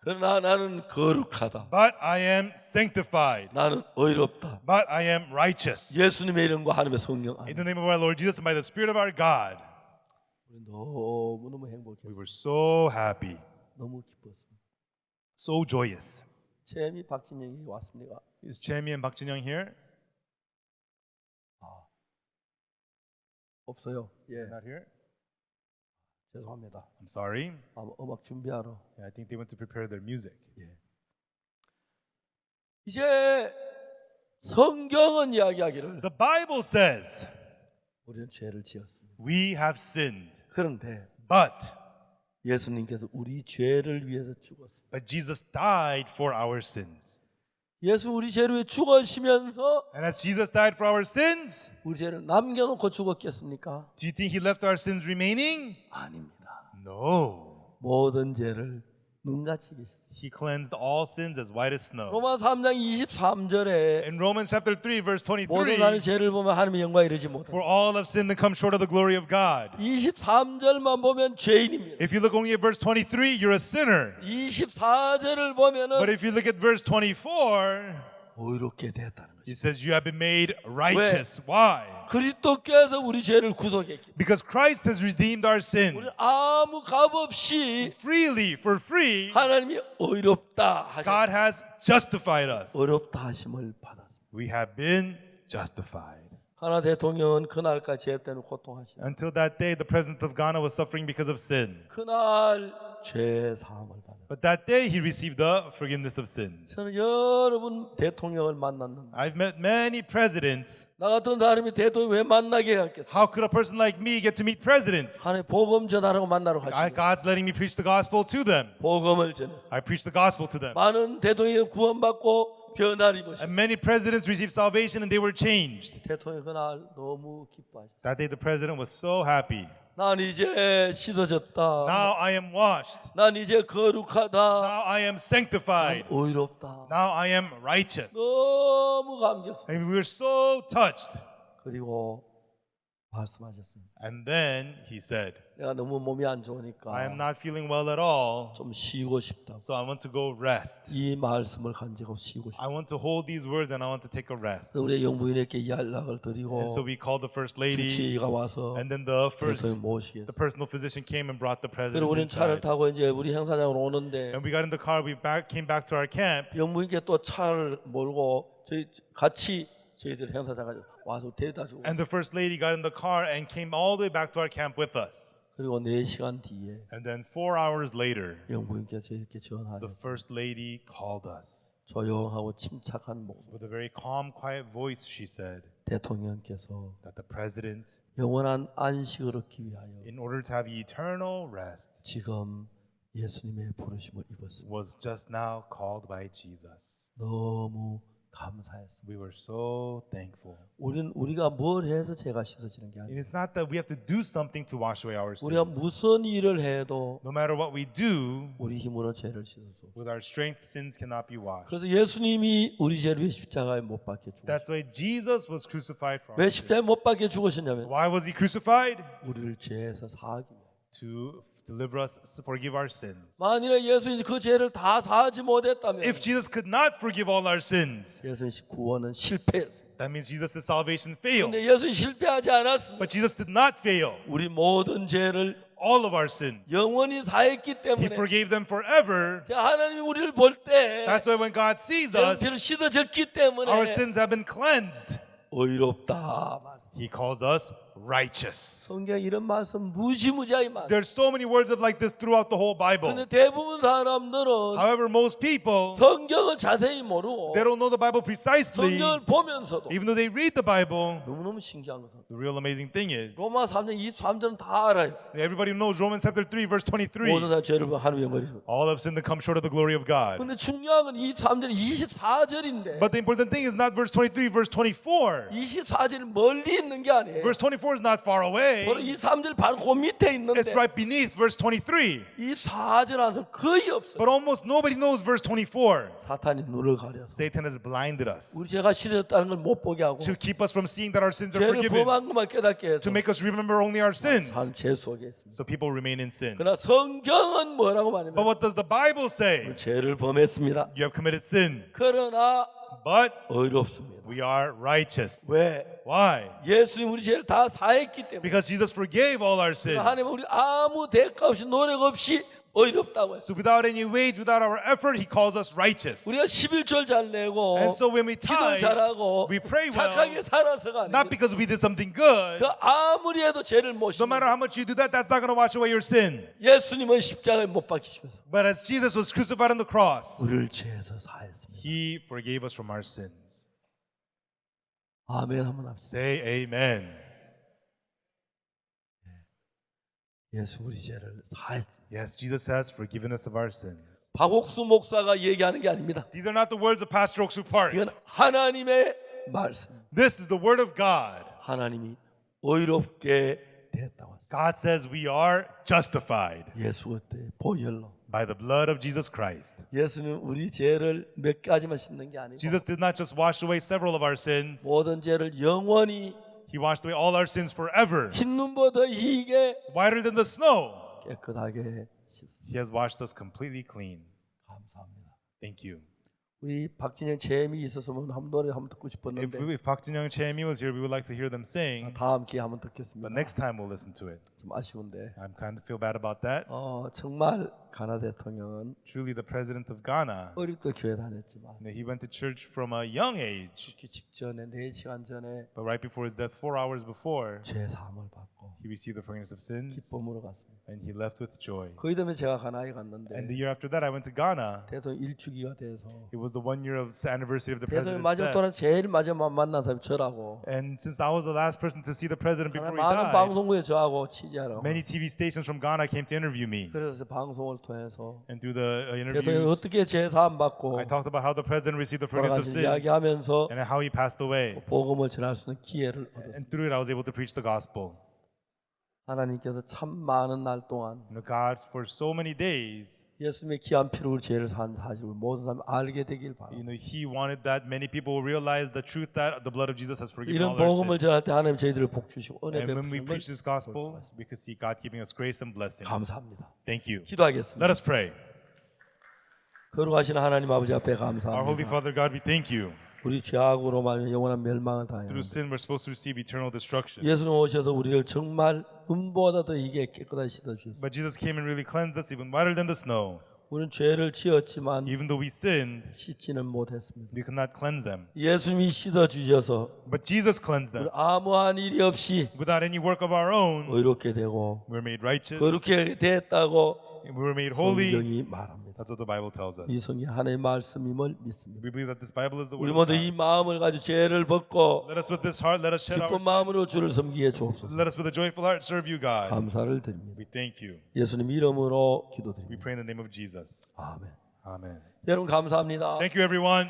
그러나 나는 거룩하다. but I am sanctified, 나는 의롭다. but I am righteous. 예수님의 이름과 하나님의 성령 In 안에 the name of our Lord Jesus and by the Spirit of our God, 우리 너무너무 we 행복했어요. were so happy, 너무 기뻤어요. so joyous. 채미 박진영이 왔습니다. Is Chemi and Bak Jin-young here? 없어요. 예, Not here? 죄송합니다. I'm sorry. 아마 음악 준비하러. Yeah, I think they went to prepare their music. 이제 성경은 이야기하기를 The Bible says 우리는 죄를 지었습니다. we have sinned, 그런데 but 예수님께서 우리 죄를 위해서 죽었어요. But Jesus died for our sins. 예수 우리 죄를 위해 죽으시면서 And as Jesus died for our sins, 우리 죄를 남겨놓고 죽었겠습니까? do you think he left our sins remaining? 아닙니다. No. 모든 죄를 눈같이 계셨어요. He cleansed all sins as white as snow. 로마 3장 23절에 In Romans chapter 3 verse 모든 나는 23, 죄를 보면 하나님의 영광에 이르지 못한다. for all have sinned and come short of the glory of God. 23절만 보면 죄인입니다. If you look only at verse 23, you're a sinner. 24절을 But 보면은 if you look at verse 24, 의롭게 됐다는 거죠. it says you have been made righteous. Why? 그리스도께서 우리 죄를 구속했기. Because Christ has redeemed our sins. 우리 아무 값 없이 Freely, for free, 하나님이 의롭다 하셨. God has justified us. 의롭다 하심을 받았습니다. We have been justified. 가나 대통령은 그날까지 죄 때문에 고통하시고 Until that day, the president of Ghana was suffering because of sin. 그날 죄 사함을 받았습니다. But that day, he received the forgiveness of sins. 저는 여러분 대통령을 만났는데 I've met many presidents. 나 같은 사람이 대통령 왜 만나게 했겠어요? How could a person like me get to meet presidents? 하나님 복음 전하라고 만나러 가시고 God's letting me preach the gospel to them. 복음을 전했어요. I preach the gospel to them. 많은 대통령이 구원받고 변화를 입으시고 And many presidents received salvation and they were changed. 대통령이 그날 너무 기뻐하셨어요. That day, the president was so happy. 난 이제 씻어졌다. Now I am washed. 난 이제 거룩하다. Now I am sanctified. 의롭다. Now I am righteous. 너무 감격스러워. And we were so touched. 그리고 말씀하셨습니다. And then he said, 내가 너무 몸이 안 좋으니까 I am not feeling well at all, 좀 쉬고 싶다고. so I want to go rest. 이 말씀을 간직하고 쉬고 싶다. I want to hold these words and I want to take a rest. 그래서 우리 영부인에게 연락을 드리고 And so we called the first lady, 주치의가 와서 and then the 대통령 모시겠어요. personal physician came and brought the president 그리고 우리는 차를 inside. 타고 이제 우리 행사장으로 오는데 And we got in the car, came back to our camp, 영부인께 또 차를 몰고 저희 같이 저희들 행사장까지 와서 데려다 주고 and the first lady got in the car and came all the way back to our camp with us. 그리고 4시간 뒤에 And then 4 hours later, 영부인께서 이렇게 the 전화하셨어요. first lady called us. 조용하고 침착한 목소리. With a very calm, quiet voice, she said 대통령께서 that the president, 영원한 안식을 얻기 위하여 in order to have eternal rest, 지금 예수님의 부르심을 입었습니다. was just now called by Jesus. 너무 감사했습니다. We were so thankful. 우리가 뭘 해서 죄가 씻어지는 게 And 아니에요. it's not that we have to do something to wash away our 우리가 sins. 무슨 일을 해도 No matter what we do, 우리 힘으로 죄를 씻을 수 없어요. with our strength, sins cannot be washed. 그래서 예수님이 우리 죄를 위해 십자가에 못 박혀 죽으셨어요. That's why Jesus was crucified for 왜 our sins. 십자가에 못 박혀 죽으셨냐면 Why was he crucified? 우리를 죄에서 사하기 위해. To deliver us, forgive our sins. 만일에 예수님이 그 죄를 다 사하지 못했다면 If Jesus could not forgive all our sins, 예수님 구원은 실패했습니다. that means Jesus' salvation failed. 근데 예수님 실패하지 않았습니다. But Jesus did not fail. 우리 모든 죄를 All of our sins. 영원히 사했기 He 때문에 forgave them forever. 하나님이 우리를 볼 때 That's why when God sees 영피로 us, 씻어졌기 때문에 our sins have been cleansed. 의롭다 말이에요. He calls us righteous. 성경에 이런 말씀 무지무지하게 많아요. There's so many words of like this throughout the whole Bible. 근데 대부분 사람들은 However, most people, 성경을 자세히 모르고 they don't know the Bible precisely. 성경을 보면서도 Even though they read the Bible, 너무너무 신기한 것은 the real amazing thing is, 로마 3장 23절은 다 알아요. everybody knows Romans chapter 3, verse 23. 모든 사람 죄를 하나님 영광이 All have sinned and come short of the glory of God. 근데 중요한 건 23절 24절인데 But the important thing is not verse 23, verse 24. 24절이 멀리 있는 게 아니에요. Verse 24 is not far away. 바로 23절 바로 그 밑에 있는데 It's right beneath verse 23. 이 4절 안 사람 거의 없어요. But almost nobody knows verse 24. 사탄이 눈을 가렸어. Satan has blinded us 우리 죄가 씻어졌다는 걸 못 보게 하고 to keep us from seeing that our sins are 죄를 forgiven, 범한 것만 깨닫게 해서 to make us remember only our sins. 참 죄 속에 있습니다. So people remain in sin. 그러나 성경은 뭐라고 But 말하냐면 what does the Bible say? 죄를 범했습니다. You have committed sin, 그러나 but 의롭습니다. we are righteous. 왜? Why? 예수님 우리 죄를 다 사했기 때문에. Because Jesus forgave all our sins. 하나님 우리 아무 대가 없이 노력 없이 의롭다고 했어요. So without any wage, without our effort, He calls us righteous. 우리가 11절 잘 내고 And so when we 기도 tithe, 잘하고 we pray well, 착하게 살아서가 not 아니고 because we did something good. 그 아무리 해도 죄를 못 No matter 씻는 how much you do that, that's not going to wash away your sin. 예수님은 십자가에 못 박히시면서 But as Jesus was crucified on the cross, 우리를 죄에서 사했습니다. He forgave us from our sins. 아멘 한번 합시다. Say amen. 예수 우리 죄를 사했습니다. Yes, Jesus has forgiven us of our sins. 박옥수 목사가 얘기하는 게 아닙니다. These are not the words of Pastor Oksu Park. 이건 하나님의 말씀. This is the word of God. 하나님이 의롭게 됐다고 했습니다. God says we are justified 예수 어때? 보혈로. by the blood of Jesus Christ. 예수는 우리 죄를 몇 가지만 씻는 게 아니고 Jesus did not just wash away several of our sins. 모든 죄를 영원히 He washed away all our sins forever. 흰 눈보다 희게 Whiter than the snow. 깨끗하게 씻습니다. He has washed us completely clean. 감사합니다. Thank you. 우리 박진영 재미 있었으면 한 노래 한번 듣고 If 싶었는데 Park Jin Young Chaemi was here, we would like to hear them sing. 다음 기회에 한번 But 듣겠습니다. next time we'll listen to it. 좀 아쉬운데 I'm kind of feel bad about that. 정말 가나 대통령은 Truly, the president of Ghana, 어릴 때 교회 다녔지만 he went to church from a young age. 죽기 직전에 4시간 전에 But right before his death, 4 hours before, 죄 사함을 받고 he received the forgiveness of sins 기쁨으로 갔습니다. and he left with joy. 거의 되면 제가 가나에 And the 갔는데 year after that, I went to Ghana. 대통령 일주기가 돼서 It was the 1 year of anniversary of the 대통령 president's 마지막 death. 동안 제일 마지막 만난 사람이 저라고 And since I was the last person to see the president before he 많은 died, 방송국에 저하고 취재하라고 many TV stations from Ghana came to interview me. 그래서 방송을 통해서 And through the 대통령이 interviews, 어떻게 죄 사함 받고 I talked about how the president received the forgiveness of 돌아가신 sins 이야기하면서 and how he passed away. 복음을 전할 수 있는 기회를 얻었습니다. And through it, I was able to preach the gospel. 하나님께서 참 많은 날 동안 God, for so many days, 예수님의 귀한 피로 우리 죄를 산 사실을 모든 사람이 알게 되길 바랍니다. He wanted that many people will realize the truth that the blood of Jesus has forgiven 이런 all our 복음을 sins. 전할 때 하나님 저희들을 복 주시고 은혜 And when we 베푸심을 preach this gospel, we can see God giving us grace and blessings. 감사합니다. Thank you. 기도하겠습니다. Let us pray. 거룩하신 하나님 아버지 앞에 Our Holy 감사합니다. Father God, we thank you. 우리 죄악으로 말하면 영원한 멸망을 당해요. Through sin, we're supposed to receive eternal destruction. 예수님 오셔서 우리를 정말 은보다 더 이게 깨끗하게 씻어 주셨어요. But Jesus came and really cleansed us, even whiter than the snow. 우리는 죄를 지었지만 Even though we sinned, 씻지는 못했습니다. we could not cleanse them. 예수님이 씻어 주셔서 But Jesus cleansed 우리 them. 아무한 일이 없이 Without any work of our own, 의롭게 되고 we're made righteous. 거룩하게 됐다고 We were made holy. 성경이 말합니다. That's what the Bible tells us. 이 성이 하나님의 말씀임을 믿습니다. We believe that this Bible is the 우리 word of 모두 God. 이 마음을 가지고 죄를 벗고 Let us with this heart, let us shed our 기쁜 마음으로 주를 섬기게 주옵소서. let us with a joyful heart serve you, God. 감사를 드립니다. We thank you. 예수님 이름으로 We 기도드립니다. pray in the name of Jesus. 아멘. Amen. 여러분 감사합니다. Thank you, everyone.